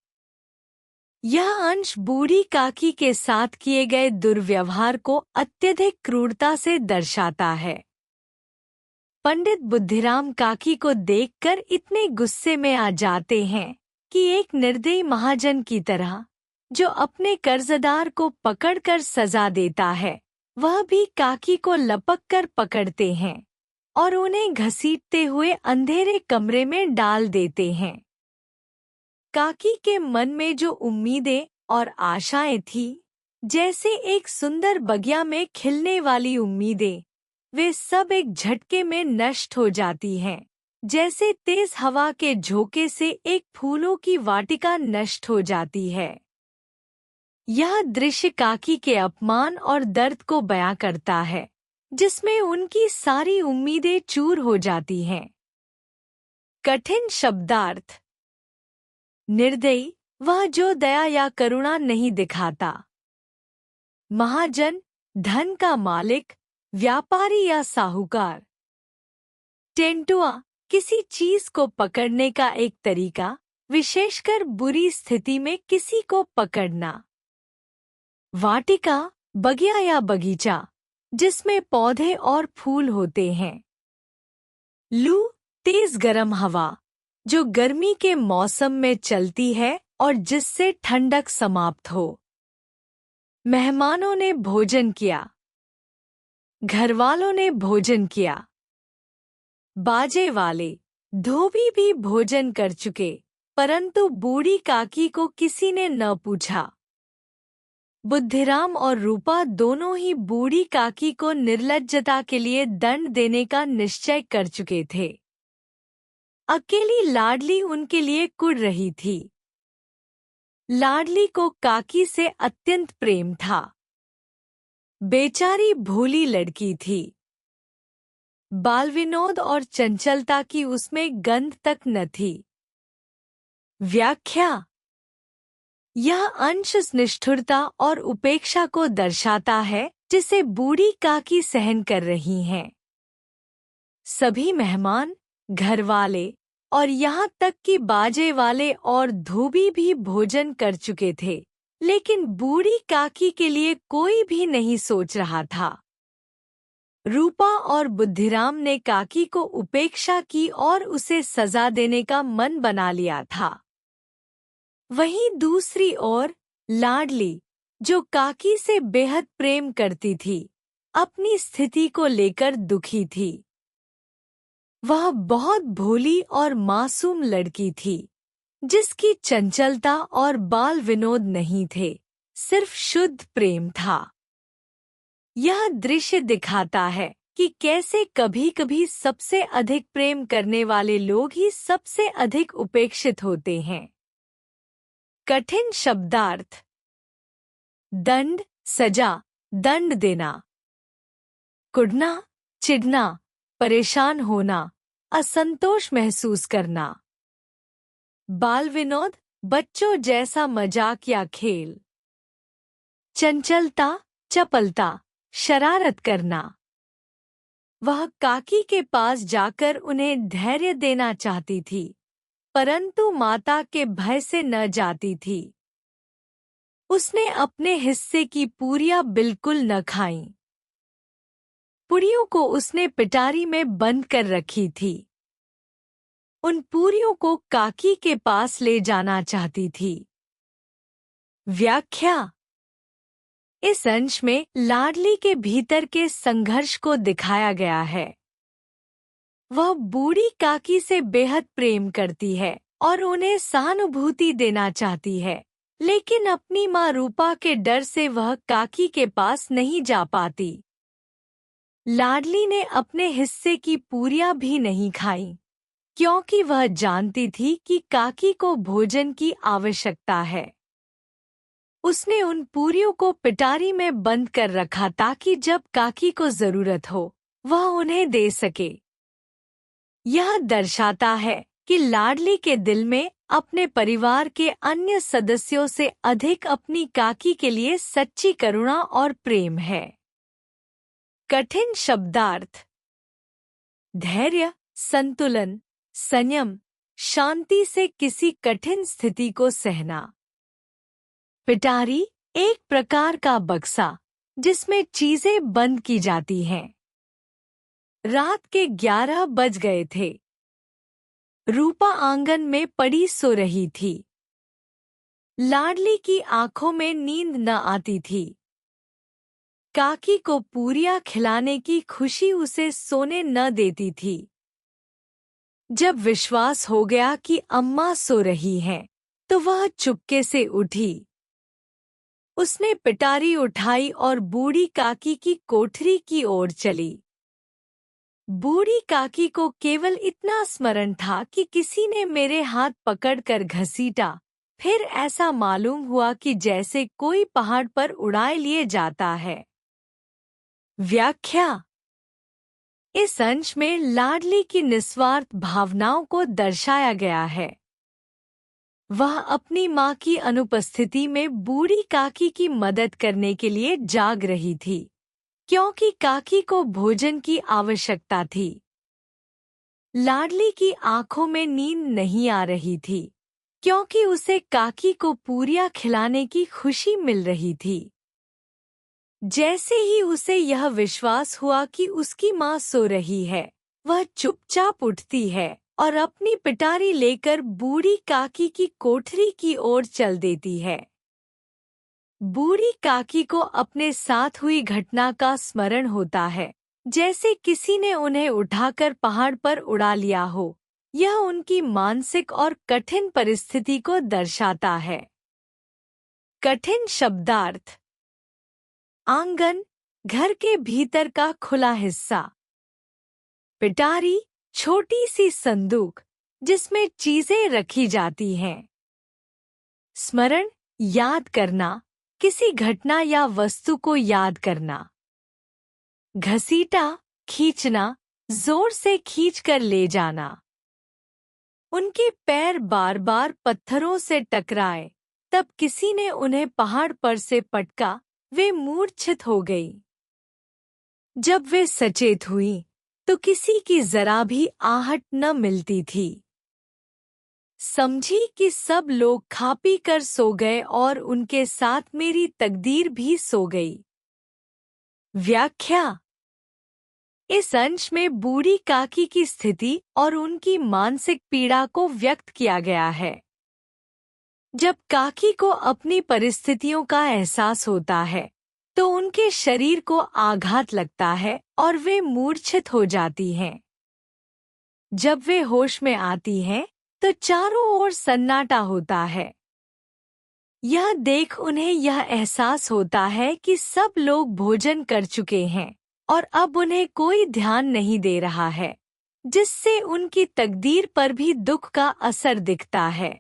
यह अंश बूढ़ी काकी के साथ किए गए दुर्व्यवहार को अत्यधिक क्रूरता से दर्शाता है। पंडित बुद्धिराम काकी को देखकर इतने गुस्से में आ जाते हैं कि एक निर्दयी महाजन की तरह, जो अपने कर्जदार को पकड़कर सजा देता है, वह भी काकी को लपक कर पकड़ते हैं और उन्हें घसीटते हुए अंधेरे कमरे में डाल देते हैं। काकी के मन में जो उम्मीदें और आशाएं थीं, जैसे एक सुंदर बगिया में खिलने वाली उम्मीदें, वे सब एक झटके में नष्ट हो जाती हैं, जैसे तेज हवा के झोंके से एक फूलों की वाटिका नष्ट हो जाती है। यह दृश्य काकी के अपमान और दर्द को बयां करता है, जिसमें उनकी सारी उम्मीदें चूर हो जाती हैं। कठिन शब्दार्थ। निर्दयी, वह जो दया या करुणा नहीं दिखाता। महाजन, धन का मालिक, व्यापारी या साहूकार। टेंटुआ, किसी चीज को पकड़ने का एक तरीका, विशेषकर बुरी स्थिति में किसी को पकड़ना। वाटिका, बगिया या बगीचा, जिसमें पौधे और फूल होते हैं। लू, तेज गर्म हवा, जो गर्मी के मौसम में चलती है और जिससे ठंडक समाप्त हो। मेहमानों ने भोजन किया। घरवालों ने भोजन किया। बाजे वाले, धोबी भी भोजन कर चुके। परंतु बूढ़ी काकी को किसी ने न पूछा। बुद्धिराम और रूपा दोनों ही बूढ़ी काकी को निर्लज्जता के लिए दंड देने का निश्चय कर चुके थे। अकेली लाडली उनके लिए कुढ़ रही थी। लाडली को काकी से अत्यंत प्रेम था। बेचारी भोली लड़की थी। बाल विनोद और चंचलता की उसमें गंध तक न थी। व्याख्या: यह अंश निष्ठुरता और उपेक्षा को दर्शाता है जिसे बूढ़ी काकी सहन कर रही हैं। सभी मेहमान, घरवाले और यहाँ तक कि बाजे वाले और धोबी भी भोजन कर चुके थे, लेकिन बूढ़ी काकी के लिए कोई भी नहीं सोच रहा था। रूपा और बुद्धिराम ने काकी को उपेक्षा की और उसे सजा देने का मन बना लिया था। वहीं दूसरी ओर लाडली, जो काकी से बेहद प्रेम करती थी, अपनी स्थिति को लेकर दुखी थी। वह बहुत भोली और मासूम लड़की थी, जिसकी चंचलता और बाल विनोद नहीं थे, सिर्फ शुद्ध प्रेम था। यह दृश्य दिखाता है कि कैसे कभी-कभी सबसे अधिक प्रेम करने वाले लोग ही सबसे अधिक उपेक्षित होते हैं। कठिन शब्दार्थ: दंड, सजा, दंड देना। कुढ़ना, चिढ़ना, परेशान होना, असंतोष महसूस करना। बाल विनोद, बच्चों जैसा मजाक या खेल। चंचलता, चपलता, शरारत करना। वह काकी के पास जाकर उन्हें धैर्य देना चाहती थी, परंतु माता के भय से न जाती थी। उसने अपने हिस्से की पूरियां बिल्कुल न खाईं। पूरियों को उसने पिटारी में बंद कर रखी थी। उन पूरियों को काकी के पास ले जाना चाहती थी। व्याख्या: इस अंश में लाडली के भीतर के संघर्ष को दिखाया गया है। वह बूढ़ी काकी से बेहद प्रेम करती है और उन्हें सहानुभूति देना चाहती है, लेकिन अपनी माँ रूपा के डर से वह काकी के पास नहीं जा पाती। लाडली ने अपने हिस्से की पूरियां भी नहीं खाईं, क्योंकि वह जानती थी कि काकी को भोजन की आवश्यकता है। उसने उन पूरियों को पिटारी में बंद कर रखा ताकि जब काकी को जरूरत हो, वह उन्हें दे सके। यह दर्शाता है कि लाडली के दिल में अपने परिवार के अन्य सदस्यों से अधिक अपनी काकी के लिए सच्ची करुणा और प्रेम है। कठिन शब्दार्थ: धैर्य, संतुलन, संयम, शांति से किसी कठिन स्थिति को सहना। पिटारी एक प्रकार का बक्सा जिसमें चीजें बंद की जाती हैं। रात के 11 बज गए थे। रूपा आंगन में पड़ी सो रही थी। लाडली की आंखों में नींद न आती थी। काकी को पूरियां खिलाने की खुशी उसे सोने न देती थी। जब विश्वास हो गया कि अम्मा सो रही हैं, तो वह चुपके से उठी। उसने पिटारी उठाई और बूढ़ी काकी की कोठरी की ओर चली। बूढ़ी काकी को केवल इतना स्मरण था कि किसी ने मेरे हाथ पकड़कर घसीटा। फिर ऐसा मालूम हुआ कि जैसे कोई पहाड़ पर उड़ाए लिए जाता है। व्याख्या: इस अंश में लाडली की निस्वार्थ भावनाओं को दर्शाया गया है। वह अपनी मां की अनुपस्थिति में बूढ़ी काकी की मदद करने के लिए जाग रही थी, क्योंकि काकी को भोजन की आवश्यकता थी। लाडली की आंखों में नींद नहीं आ रही थी, क्योंकि उसे काकी को पूरियां खिलाने की खुशी मिल रही थी। जैसे ही उसे यह विश्वास हुआ कि उसकी मां सो रही है, वह चुपचाप उठती है और अपनी पिटारी लेकर बूढ़ी काकी की कोठरी की ओर चल देती है। बूढ़ी काकी को अपने साथ हुई घटना का स्मरण होता है, जैसे किसी ने उन्हें उठाकर पहाड़ पर उड़ा लिया हो। यह उनकी मानसिक और कठिन परिस्थिति को दर्शाता है। कठिन शब्दार्थ। आंगन, घर के भीतर का खुला हिस्सा। पिटारी, छोटी सी संदूक जिसमें चीजें रखी जाती हैं। स्मरण, याद करना, किसी घटना या वस्तु को याद करना। घसीटा, खींचना, जोर से खींचकर ले जाना। उनके पैर बार बार पत्थरों से टकराए, तब किसी ने उन्हें पहाड़ पर से पटका, वे मूर्छित हो गई। जब वे सचेत हुई तो किसी की जरा भी आहट न मिलती थी। समझी कि सब लोग खा पी कर सो गए और उनके साथ मेरी तकदीर भी सो गई। व्याख्या। इस अंश में बूढ़ी काकी की स्थिति और उनकी मानसिक पीड़ा को व्यक्त किया गया है। जब काकी को अपनी परिस्थितियों का एहसास होता है तो उनके शरीर को आघात लगता है और वे मूर्छित हो जाती हैं। जब वे होश में आती हैं तो चारों ओर सन्नाटा होता है। यह देख उन्हें यह एहसास होता है कि सब लोग भोजन कर चुके हैं और अब उन्हें कोई ध्यान नहीं दे रहा है, जिससे उनकी तकदीर पर भी दुख का असर दिखता है।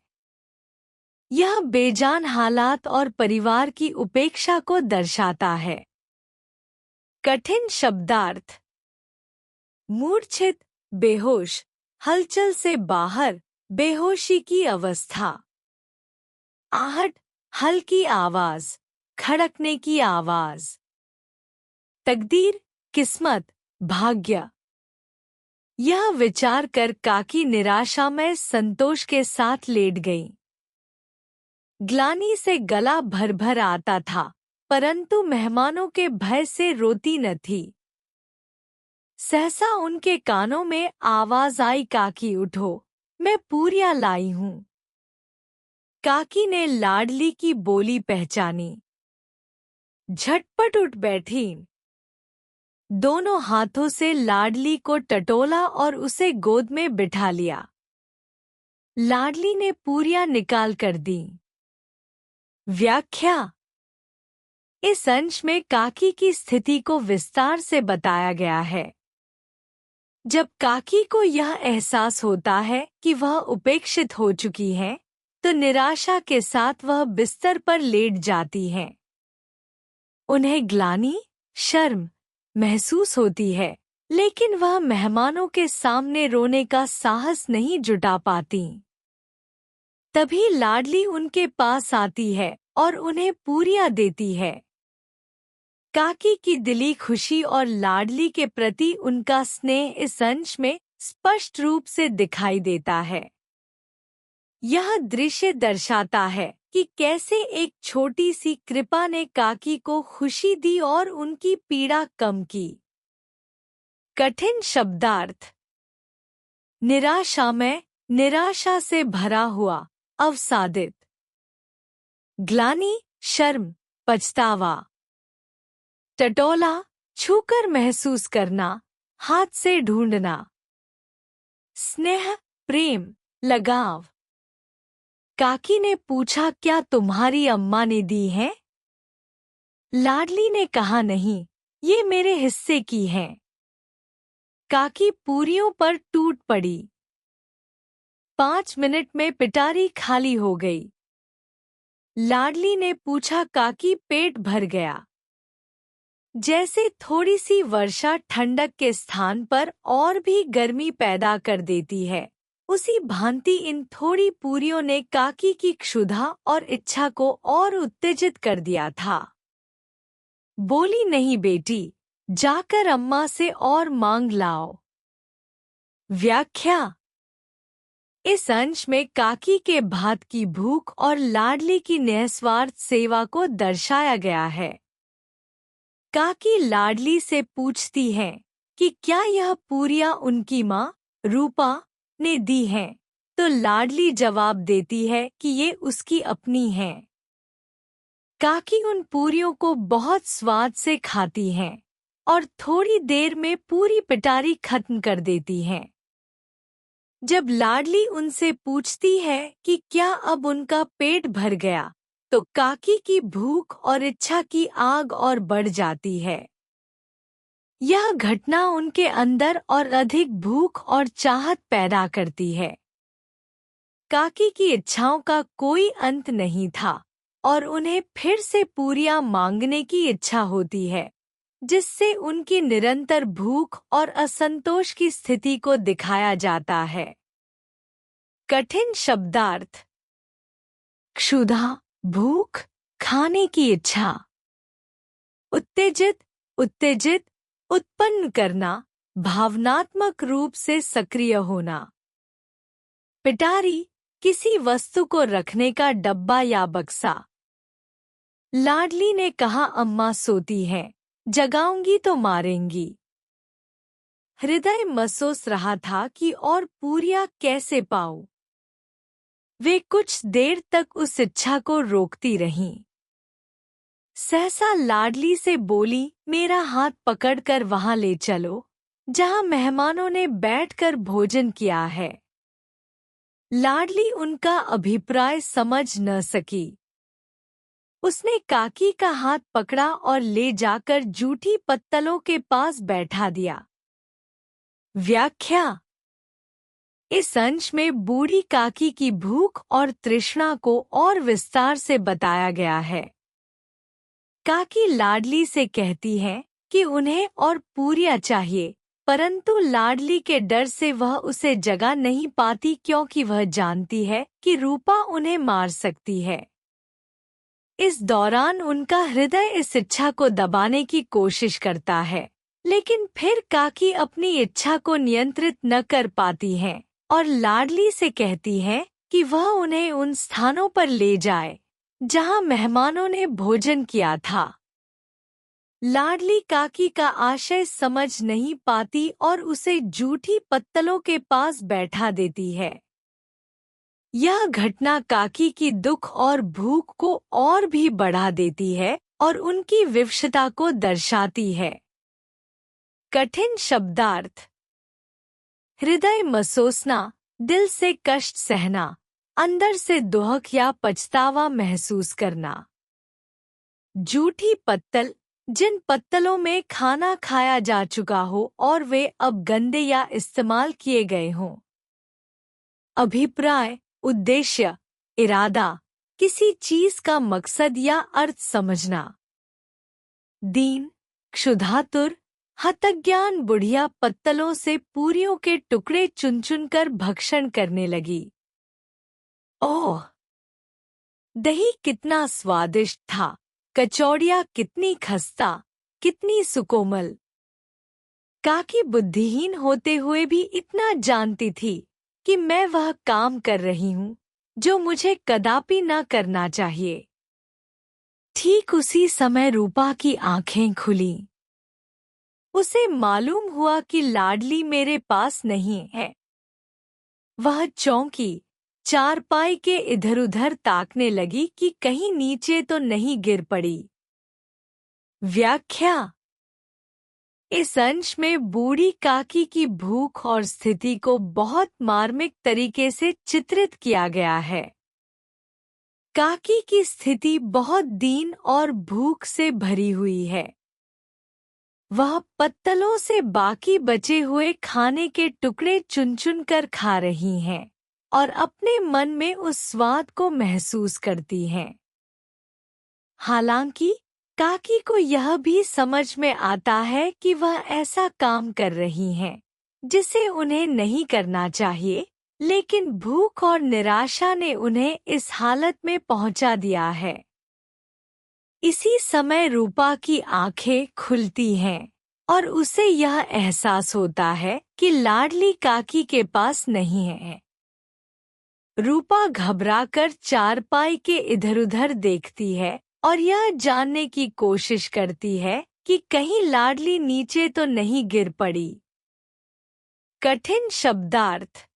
यह बेजान हालात और परिवार की उपेक्षा को दर्शाता है। कठिन शब्दार्थ। मूर्छित, बेहोश, हलचल से बाहर, बेहोशी की अवस्था। आहट, हल्की आवाज, खड़कने की आवाज। तकदीर, किस्मत, भाग्य। यह विचार कर काकी निराशा में संतोष के साथ लेट गई। ग्लानि से गला भर भर आता था, परंतु मेहमानों के भय से रोती न थी। सहसा उनके कानों में आवाज आई, काकी उठो, मैं पूरियां लाई हूं। काकी ने लाडली की बोली पहचानी। झटपट उठ बैठी। दोनों हाथों से लाडली को टटोला और उसे गोद में बिठा लिया। लाडली ने पूरियां निकाल कर दी। व्याख्या। इस अंश में काकी की स्थिति को विस्तार से बताया गया है। जब काकी को यह एहसास होता है कि वह उपेक्षित हो चुकी है, तो निराशा के साथ वह बिस्तर पर लेट जाती हैं। उन्हें ग्लानि, शर्म महसूस होती है, लेकिन वह मेहमानों के सामने रोने का साहस नहीं जुटा पाती। तभी लाडली उनके पास आती है और उन्हें पूरियां देती है। काकी की दिली खुशी और लाडली के प्रति उनका स्नेह इस अंश में स्पष्ट रूप से दिखाई देता है। यह दृश्य दर्शाता है कि कैसे एक छोटी सी कृपा ने काकी को खुशी दी और उनकी पीड़ा कम की। कठिन शब्दार्थ। निराशा में, निराशा से भरा हुआ, अवसादित। ग्लानि, शर्म, पछतावा। टटोला, छूकर महसूस करना, हाथ से ढूंढना। स्नेह, प्रेम, लगाव। काकी ने पूछा, क्या तुम्हारी अम्मा ने दी है? लाडली ने कहा, नहीं, ये मेरे हिस्से की हैं। काकी पूरियों पर टूट पड़ी। 5 मिनट में पिटारी खाली हो गई। लाडली ने पूछा, काकी पेट भर गया? जैसे थोड़ी सी वर्षा ठंडक के स्थान पर और भी गर्मी पैदा कर देती है, उसी भांति इन थोड़ी पूरियों ने काकी की क्षुधा और इच्छा को और उत्तेजित कर दिया था। बोली, नहीं बेटी, जाकर अम्मा से और मांग लाओ। व्याख्या। इस अंश में काकी के भात की भूख और लाडली की निस्वार्थ सेवा को दर्शाया गया है। काकी लाडली से पूछती हैं कि क्या यह पूरियां उनकी माँ रूपा ने दी हैं, तो लाडली जवाब देती है कि ये उसकी अपनी हैं। काकी उन पूरियों को बहुत स्वाद से खाती हैं और थोड़ी देर में पूरी पिटारी खत्म कर देती हैं। जब लाडली उनसे पूछती है कि क्या अब उनका पेट भर गया, तो काकी की भूख और इच्छा की आग और बढ़ जाती है। यह घटना उनके अंदर और अधिक भूख और चाहत पैदा करती है। काकी की इच्छाओं का कोई अंत नहीं था और उन्हें फिर से पूरियां मांगने की इच्छा होती है, जिससे उनकी निरंतर भूख और असंतोष की स्थिति को दिखाया जाता है। कठिन शब्दार्थ। क्षुधा, भूख, खाने की इच्छा। उत्तेजित, उत्तेजित, उत्पन्न करना, भावनात्मक रूप से सक्रिय होना। पिटारी, किसी वस्तु को रखने का डब्बा या बक्सा। लाडली ने कहा, अम्मा सोती हैं, जगाऊंगी तो मारेंगी। हृदय महसूस रहा था कि और पूरियां कैसे पाऊं। वे कुछ देर तक उस इच्छा को रोकती रहीं। सहसा लाडली से बोली, मेरा हाथ पकड़कर वहां ले चलो, जहां मेहमानों ने बैठकर भोजन किया है। लाडली उनका अभिप्राय समझ न सकी। उसने काकी का हाथ पकड़ा और ले जाकर जूठी पत्तलों के पास बैठा दिया। व्याख्या। इस अंश में बूढ़ी काकी की भूख और तृष्णा को और विस्तार से बताया गया है। काकी लाडली से कहती है कि उन्हें और पूरियां चाहिए, परंतु लाडली के डर से वह उसे जगा नहीं पाती क्योंकि वह जानती है कि रूपा उन्हें मार सकती है। इस दौरान उनका हृदय इस इच्छा को दबाने की कोशिश करता है, लेकिन फिर काकी अपनी इच्छा को नियंत्रित न कर पाती हैं और लाडली से कहती हैं कि वह उन्हें उन स्थानों पर ले जाए जहां मेहमानों ने भोजन किया था। लाडली काकी का आशय समझ नहीं पाती और उसे जूठी पत्तलों के पास बैठा देती है। यह घटना काकी की दुख और भूख को और भी बढ़ा देती है और उनकी विवशता को दर्शाती है। कठिन शब्दार्थ। हृदय मसोसना, दिल से कष्ट सहना, अंदर से दुख या पछतावा महसूस करना। जूठी पत्तल, जिन पत्तलों में खाना खाया जा चुका हो और वे अब गंदे या इस्तेमाल किए गए हों। अभिप्राय, उद्देश्य, इरादा, किसी चीज का मकसद या अर्थ समझना। दीन, क्षुधातुर, हतज्ञान बुढ़िया पत्तलों से पूरियों के टुकड़े चुन चुन कर भक्षण करने लगी। ओह! दही कितना स्वादिष्ट था, कचौड़ियाँ कितनी खस्ता, कितनी सुकोमल। काकी बुद्धिहीन होते हुए भी इतना जानती थी कि मैं वह काम कर रही हूँ जो मुझे कदापि न करना चाहिए। ठीक उसी समय रूपा की आंखें खुलीं। उसे मालूम हुआ कि लाडली मेरे पास नहीं है। वह चौंकी, चारपाई के इधर-उधर ताकने लगी कि कहीं नीचे तो नहीं गिर पड़ी। व्याख्या। इस अंश में बूढ़ी काकी की भूख और स्थिति को बहुत मार्मिक तरीके से चित्रित किया गया है। काकी की स्थिति बहुत दीन और भूख से भरी हुई है। वह पत्तलों से बाकी बचे हुए खाने के टुकड़े चुन-चुन कर खा रही हैं और अपने मन में उस स्वाद को महसूस करती हैं। हालांकि काकी को यह भी समझ में आता है कि वह ऐसा काम कर रही हैं जिसे उन्हें नहीं करना चाहिए, लेकिन भूख और निराशा ने उन्हें इस हालत में पहुंचा दिया है। इसी समय रूपा की आंखें खुलती हैं और उसे यह एहसास होता है कि लाडली काकी के पास नहीं है। रूपा घबराकर चारपाई के इधर-उधर देखती है और यह जानने की कोशिश करती है कि कहीं लाडली नीचे तो नहीं गिर पड़ी। कठिन शब्दार्थ।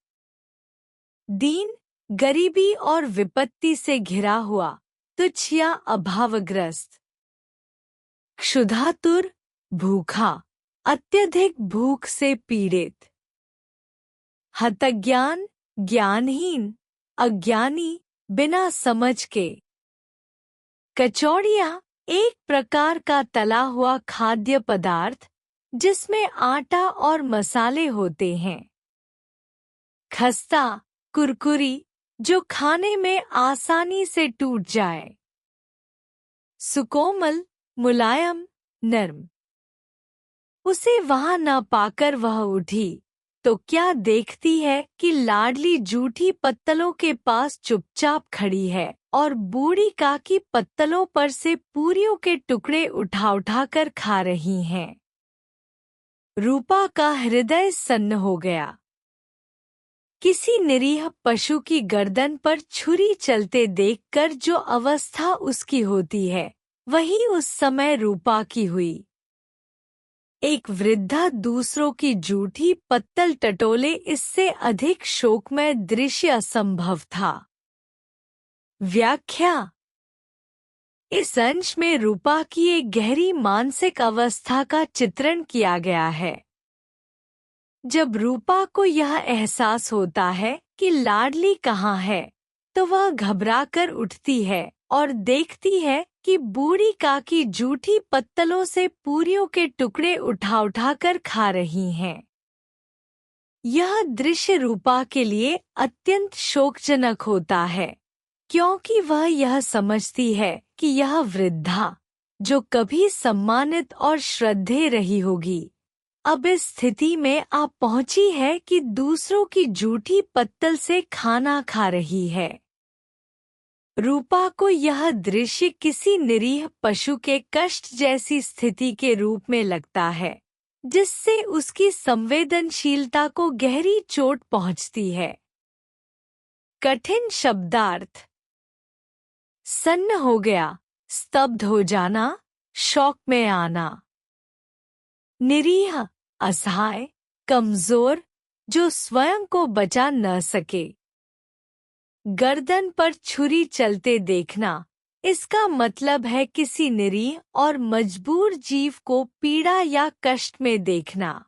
दीन, गरीबी और विपत्ति से घिरा हुआ, तुच्छ या अभावग्रस्त। क्षुधातुर, भूखा, अत्यधिक भूख से पीड़ित। हतज्ञान, ज्ञानहीन, अज्ञानी, बिना समझ के। कचौड़ियाँ एक प्रकार का तला हुआ खाद्य पदार्थ जिसमें आटा और मसाले होते हैं। खस्ता, कुरकुरी, जो खाने में आसानी से टूट जाए। सुकोमल, मुलायम, नर्म। उसे वहां न पाकर वह उठी तो क्या देखती है कि लाडली जूठी पत्तलों के पास चुपचाप खड़ी है और बूढ़ी काकी पत्तलों पर से पूरियों के टुकड़े उठा उठा कर खा रही हैं। रूपा का हृदय सन्न हो गया। किसी निरीह पशु की गर्दन पर छुरी चलते देखकर जो अवस्था उसकी होती है, वही उस समय रूपा की हुई। एक वृद्धा दूसरों की जूठी पत्तल टटोले, इससे अधिक शोकमय दृश्य असंभव था। व्याख्या। इस अंश में रूपा की एक गहरी मानसिक अवस्था का चित्रण किया गया है। जब रूपा को यह एहसास होता है कि लाडली कहाँ है, तो वह घबराकर उठती है और देखती है कि बूढ़ी काकी जूठी पत्तलों से पूरियों के टुकड़े उठा उठा कर खा रही हैं। यह दृश्य रूपा के लिए अत्यंत शोकजनक होता है, क्योंकि वह यह समझती है कि यह वृद्धा, जो कभी सम्मानित और श्रद्धेय रही होगी, अब इस स्थिति में आ पहुंची है कि दूसरों की जूठी पत्तल से खाना खा रही है। रूपा को यह दृश्य किसी निरीह पशु के कष्ट जैसी स्थिति के रूप में लगता है, जिससे उसकी संवेदनशीलता को गहरी चोट पहुंचती है। कठिन शब्दार्थ। सन्न हो गया, स्तब्ध हो जाना, शौक में आना। निरीह, असहाय, कमजोर, जो स्वयं को बचा न सके। गर्दन पर छुरी चलते देखना, इसका मतलब है किसी निरीह और मजबूर जीव को पीड़ा या कष्ट में देखना।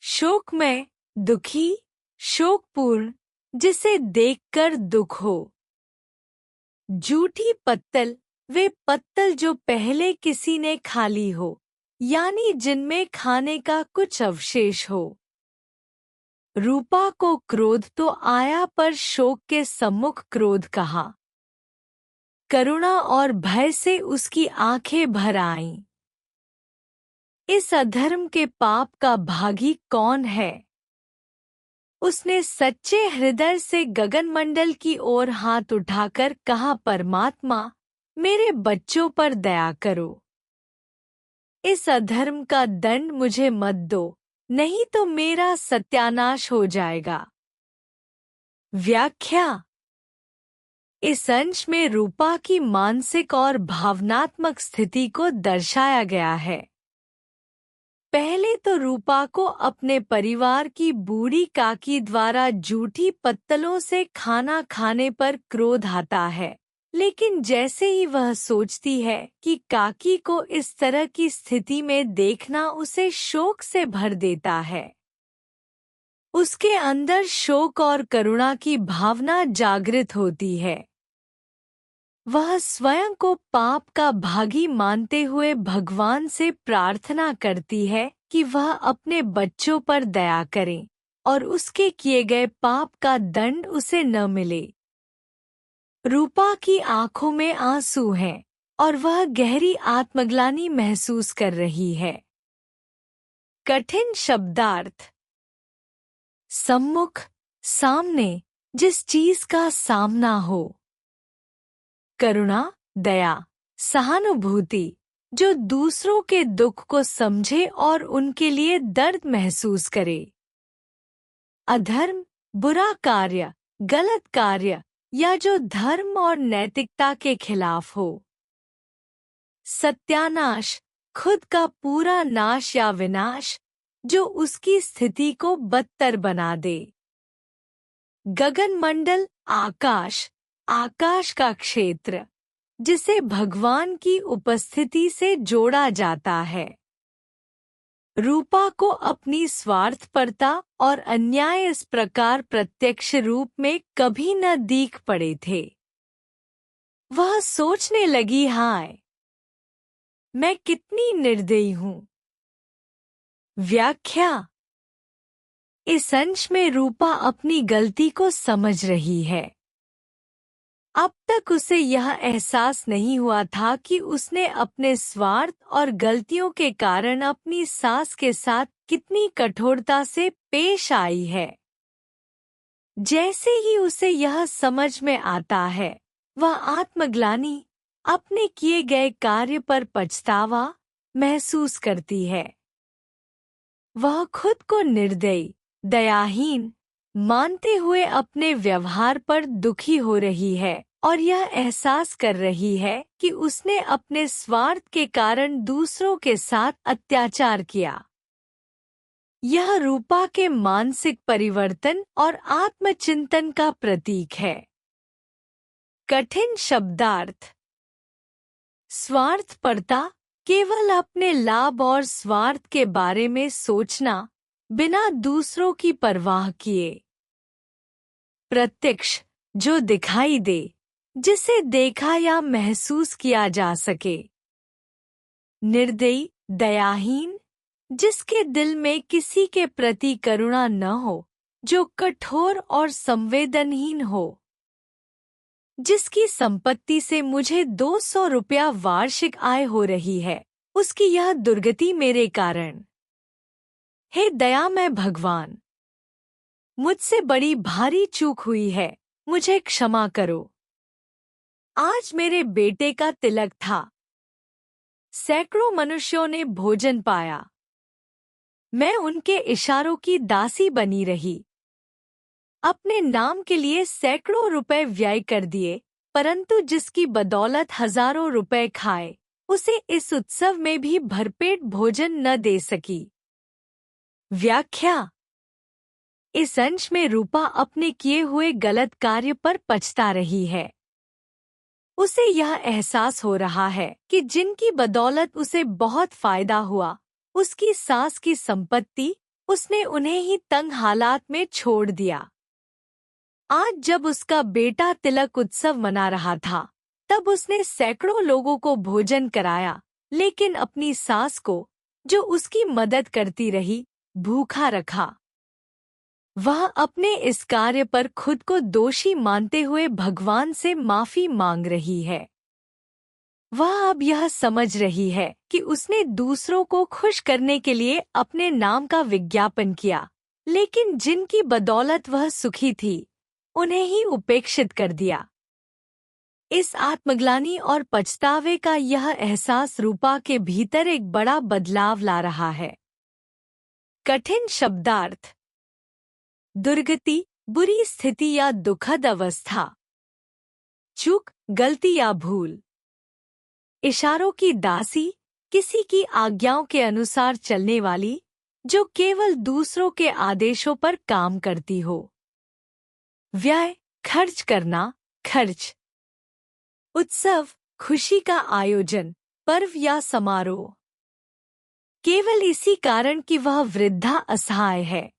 शोकमय, दुखी, शोकपूर्ण, जिसे देखकर दुख हो। जूठी पत्तल, वे पत्तल जो पहले किसी ने खा ली हो, यानी जिनमें खाने का कुछ अवशेष हो। रूपा को क्रोध तो आया, पर शोक के सम्मुख क्रोध कहा। करुणा और भय से उसकी आंखें भर आईं। इस अधर्म के पाप का भागी कौन है? उसने सच्चे हृदय से गगनमंडल की ओर हाथ उठाकर कहा, परमात्मा, मेरे बच्चों पर दया करो। इस अधर्म का दंड मुझे मत दो, नहीं तो मेरा सत्यानाश हो जाएगा। व्याख्या। इस अंश में रूपा की मानसिक और भावनात्मक स्थिति को दर्शाया गया है। पहले तो रूपा को अपने परिवार की बूढ़ी काकी द्वारा जूठी पत्तलों से खाना खाने पर क्रोध आता है, लेकिन जैसे ही वह सोचती है कि काकी को इस तरह की स्थिति में देखना उसे शोक से भर देता है। उसके अंदर शोक और करुणा की भावना जागृत होती है। वह स्वयं को पाप का भागी मानते हुए भगवान से प्रार्थना करती है कि वह अपने बच्चों पर दया करे और उसके किए गए पाप का दंड उसे न मिले। रूपा की आंखों में आंसू हैं और वह गहरी आत्मग्लानि महसूस कर रही है। कठिन शब्दार्थ। सम्मुख, सामने, जिस चीज का सामना हो। करुणा, दया, सहानुभूति, जो दूसरों के दुख को समझे और उनके लिए दर्द महसूस करे। अधर्म, बुरा कार्य, गलत कार्य, या जो धर्म और नैतिकता के खिलाफ हो। सत्यानाश, खुद का पूरा नाश या विनाश, जो उसकी स्थिति को बदतर बना दे। गगनमंडल, आकाश, आकाश का क्षेत्र, जिसे भगवान की उपस्थिति से जोड़ा जाता है। रूपा को अपनी स्वार्थपरता और अन्याय इस प्रकार प्रत्यक्ष रूप में कभी न दिख पड़े थे। वह सोचने लगी, हाय, मैं कितनी निर्दयी हूँ। व्याख्या: इस अंश में रूपा अपनी गलती को समझ रही है। अब तक उसे यह एहसास नहीं हुआ था कि उसने अपने स्वार्थ और गलतियों के कारण अपनी सास के साथ कितनी कठोरता से पेश आई है। जैसे ही उसे यह समझ में आता है, वह आत्मग्लानि, अपने किए गए कार्य पर पछतावा महसूस करती है। वह खुद को निर्दयी, दयाहीन मानते हुए अपने व्यवहार पर दुखी हो रही है और यह एहसास कर रही है कि उसने अपने स्वार्थ के कारण दूसरों के साथ अत्याचार किया। यह रूपा के मानसिक परिवर्तन और आत्मचिंतन का प्रतीक है। कठिन शब्दार्थ: स्वार्थपरता केवल अपने लाभ और स्वार्थ के बारे में सोचना बिना दूसरों की परवाह किए। प्रत्यक्ष, जो दिखाई दे, जिसे देखा या महसूस किया जा सके। निर्दयी, दयाहीन, जिसके दिल में किसी के प्रति करुणा न हो, जो कठोर और संवेदनहीन हो। जिसकी संपत्ति से मुझे 200 रुपया वार्षिक आय हो रही है, उसकी यह दुर्गति मेरे कारण। हे दयामय भगवान, मुझसे बड़ी भारी चूक हुई है, मुझे क्षमा करो। आज मेरे बेटे का तिलक था। सैकड़ों मनुष्यों ने भोजन पाया। मैं उनके इशारों की दासी बनी रही। अपने नाम के लिए सैकड़ों रुपए व्यय कर दिए, परंतु जिसकी बदौलत हजारों रुपए खाए, उसे इस उत्सव में भी भरपेट भोजन न दे सकी। व्याख्या: इस अंश में रूपा अपने किए हुए गलत कार्य पर पछता रही है। उसे यह एहसास हो रहा है कि जिनकी बदौलत उसे बहुत फायदा हुआ, उसकी सास की संपत्ति, उसने उन्हें ही तंग हालात में छोड़ दिया। आज जब उसका बेटा तिलक उत्सव मना रहा था, तब उसने सैकड़ों लोगों को भोजन कराया, लेकिन अपनी सास को, जो उसकी मदद करती रही, भूखा रखा। वह अपने इस कार्य पर खुद को दोषी मानते हुए भगवान से माफी मांग रही है। वह अब यह समझ रही है कि उसने दूसरों को खुश करने के लिए अपने नाम का विज्ञापन किया, लेकिन जिनकी बदौलत वह सुखी थी, उन्हें ही उपेक्षित कर दिया। इस आत्मग्लानि और पछतावे का यह एहसास रूपा के भीतर एक बड़ा बदलाव ला रहा है। कठिन शब्दार्थ: दुर्गति, बुरी स्थिति या दुखद अवस्था। चूक, गलती या भूल। इशारों की दासी, किसी की आज्ञाओं के अनुसार चलने वाली, जो केवल दूसरों के आदेशों पर काम करती हो। व्यय, खर्च करना, खर्च। उत्सव, खुशी का आयोजन, पर्व या समारोह। केवल इसी कारण कि वह वृद्धा असहाय है।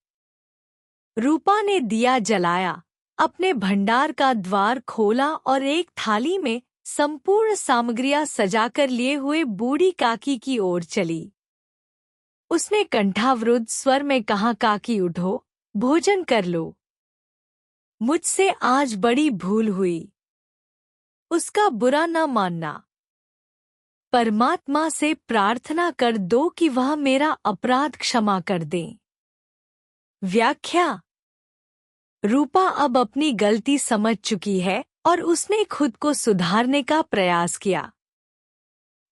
रूपा ने दिया जलाया, अपने भंडार का द्वार खोला और एक थाली में संपूर्ण सामग्रियां सजाकर लिए हुए बूढ़ी काकी की ओर चली। उसने कंठावरुद्ध स्वर में कहा, काकी उठो, भोजन कर लो। मुझसे आज बड़ी भूल हुई। उसका बुरा न मानना। परमात्मा से प्रार्थना कर दो कि वह मेरा अपराध क्षमा कर दे। व्याख्या: रूपा अब अपनी गलती समझ चुकी है और उसने खुद को सुधारने का प्रयास किया।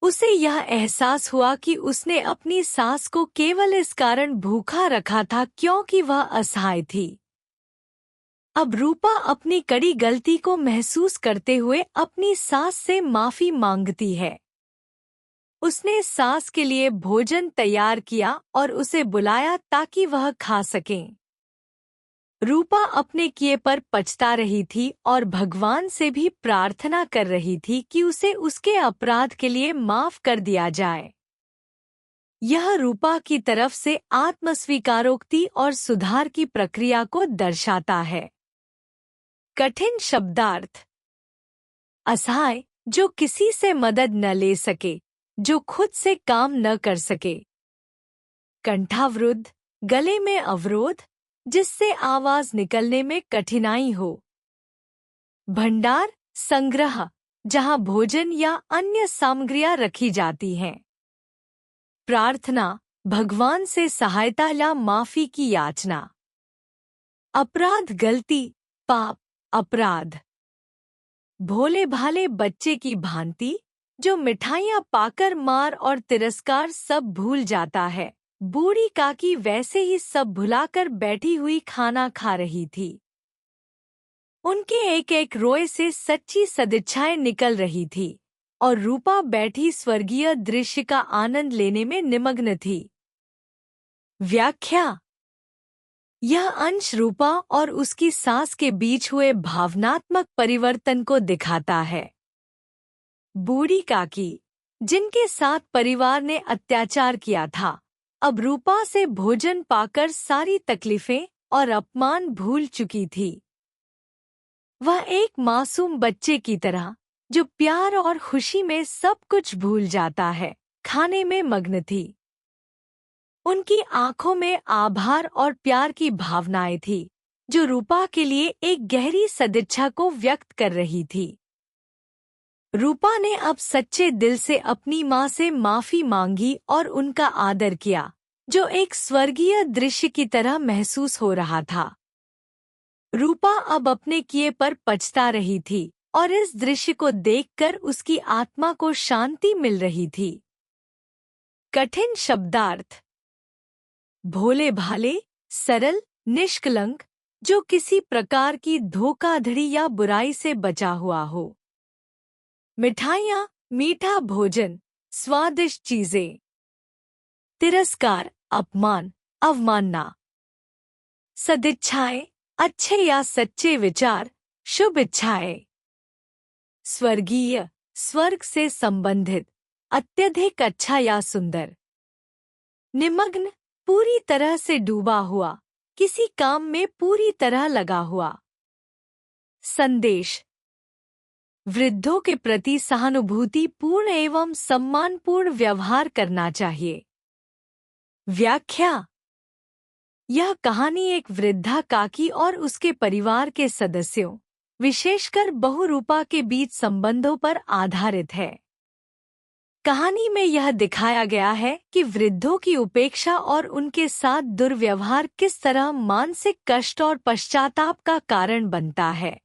उसे यह एहसास हुआ कि उसने अपनी सास को केवल इस कारण भूखा रखा था क्योंकि वह असहाय थी। अब रूपा अपनी कड़ी गलती को महसूस करते हुए अपनी सास से माफी मांगती है। उसने सास के लिए भोजन तैयार किया और उसे बुलाया ताकि वह खा सके। रूपा अपने किए पर पछता रही थी और भगवान से भी प्रार्थना कर रही थी कि उसे उसके अपराध के लिए माफ कर दिया जाए। यह रूपा की तरफ से आत्मस्वीकारोक्ति और सुधार की प्रक्रिया को दर्शाता है। कठिन शब्दार्थ। असहाय, जो किसी से मदद न ले सके, जो खुद से काम न कर सके। कंठावरुद्ध, गले में अवरोध, जिससे आवाज निकलने में कठिनाई हो। भंडार, संग्रह, जहां भोजन या अन्य सामग्रियां रखी जाती हैं। प्रार्थना, भगवान से सहायता या माफी की याचना। अपराध, गलती, पाप, अपराध। भोले भाले बच्चे की भांति, जो मिठाइयाँ पाकर मार और तिरस्कार सब भूल जाता है। बूढ़ी काकी वैसे ही सब भुलाकर बैठी हुई खाना खा रही थी। उनके एक एक रोए से सच्ची सदिच्छाएं निकल रही थी और रूपा बैठी स्वर्गीय दृश्य का आनंद लेने में निमग्न थी। व्याख्या। यह अंश रूपा और उसकी सास के बीच हुए भावनात्मक परिवर्तन को दिखाता है। बूढ़ी काकी, जिनके साथ परिवार ने अत्याचार किया था, अब रूपा से भोजन पाकर सारी तकलीफें और अपमान भूल चुकी थी। वह एक मासूम बच्चे की तरह, जो प्यार और खुशी में सब कुछ भूल जाता है, खाने में मग्न थी। उनकी आंखों में आभार और प्यार की भावनाएं थी, जो रूपा के लिए एक गहरी सदिच्छा को व्यक्त कर रही थी। रूपा ने अब सच्चे दिल से अपनी माँ से माफी मांगी और उनका आदर किया, जो एक स्वर्गीय दृश्य की तरह महसूस हो रहा था। रूपा अब अपने किए पर पछता रही थी और इस दृश्य को देखकर उसकी आत्मा को शांति मिल रही थी। कठिन शब्दार्थ। भोले भाले, सरल, निष्कलंक, जो किसी प्रकार की धोखाधड़ी या बुराई से बचा हुआ हो। मिठाइयाँ, मीठा भोजन, स्वादिष्ट चीजें। तिरस्कार, अपमान, अवमानना। सदिच्छाएं, अच्छे या सच्चे विचार, शुभ इच्छाएं। स्वर्गीय, स्वर्ग से संबंधित, अत्यधिक अच्छा या सुंदर। निमग्न, पूरी तरह से डूबा हुआ, किसी काम में पूरी तरह लगा हुआ। संदेश। वृद्धों के प्रति सहानुभूति पूर्ण एवं सम्मानपूर्ण व्यवहार करना चाहिए। व्याख्या। यह कहानी एक वृद्धा काकी और उसके परिवार के सदस्यों, विशेषकर बहू रूपा के बीच संबंधों पर आधारित है। कहानी में यह दिखाया गया है कि वृद्धों की उपेक्षा और उनके साथ दुर्व्यवहार किस तरह मानसिक कष्ट और पश्चाताप का कारण बनता है।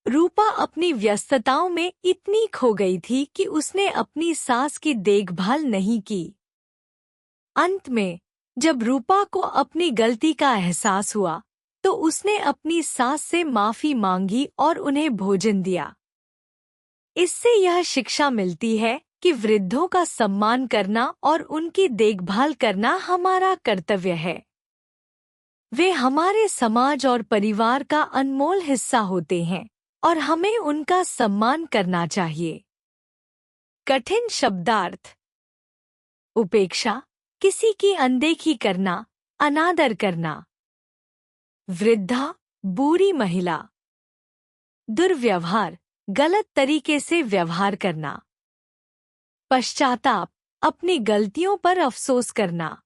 रूपा अपनी व्यस्तताओं में इतनी खो गई थी कि उसने अपनी सास की देखभाल नहीं की। अंत में, जब रूपा को अपनी गलती का एहसास हुआ, तो उसने अपनी सास से माफी मांगी और उन्हें भोजन दिया। इससे यह शिक्षा मिलती है कि वृद्धों का सम्मान करना और उनकी देखभाल करना हमारा कर्तव्य है। वे हमारे समाज और परिवार का अनमोल हिस्सा होते हैं और हमें उनका सम्मान करना चाहिए। कठिन शब्दार्थ। उपेक्षा, किसी की अनदेखी करना, अनादर करना। वृद्धा, बूढ़ी महिला। दुर्व्यवहार, गलत तरीके से व्यवहार करना। पश्चाताप, अपनी गलतियों पर अफसोस करना।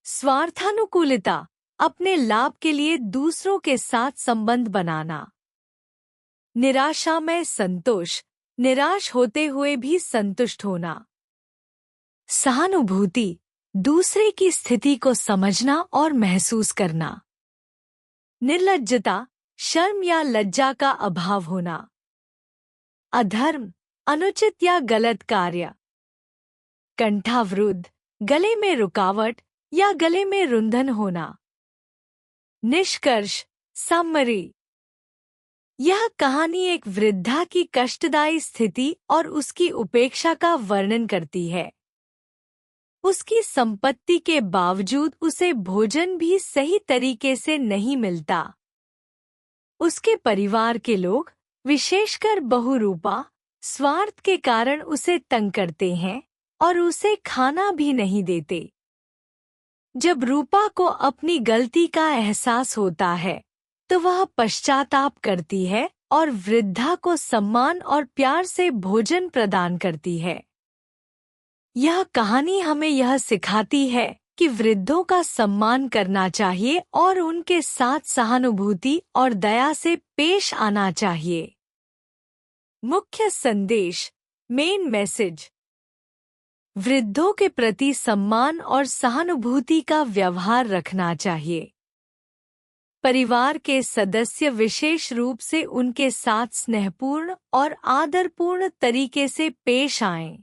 स्वार्थानुकूलता, अपने लाभ के लिए दूसरों के साथ संबंध बनाना। निराशा में संतोष, निराश होते हुए भी संतुष्ट होना। सहानुभूति, दूसरे की स्थिति को समझना और महसूस करना। निर्लज्जता, शर्म या लज्जा का अभाव होना। अधर्म, अनुचित या गलत कार्य। कंठावरुद्ध, गले में रुकावट या गले में रुंधन होना। निष्कर्ष, समरी। यह कहानी एक वृद्धा की कष्टदायी स्थिति और उसकी उपेक्षा का वर्णन करती है। उसकी संपत्ति के बावजूद उसे भोजन भी सही तरीके से नहीं मिलता। उसके परिवार के लोग, विशेषकर बहू रूपा, स्वार्थ के कारण उसे तंग करते हैं और उसे खाना भी नहीं देते। जब रूपा को अपनी गलती का एहसास होता है तो वह पश्चाताप करती है और वृद्धा को सम्मान और प्यार से भोजन प्रदान करती है। यह कहानी हमें यह सिखाती है कि वृद्धों का सम्मान करना चाहिए और उनके साथ सहानुभूति और दया से पेश आना चाहिए। मुख्य संदेश, मेन मैसेज। वृद्धों के प्रति सम्मान और सहानुभूति का व्यवहार रखना चाहिए। परिवार के सदस्य विशेष रूप से उनके साथ स्नेहपूर्ण और आदरपूर्ण तरीके से पेश आएं।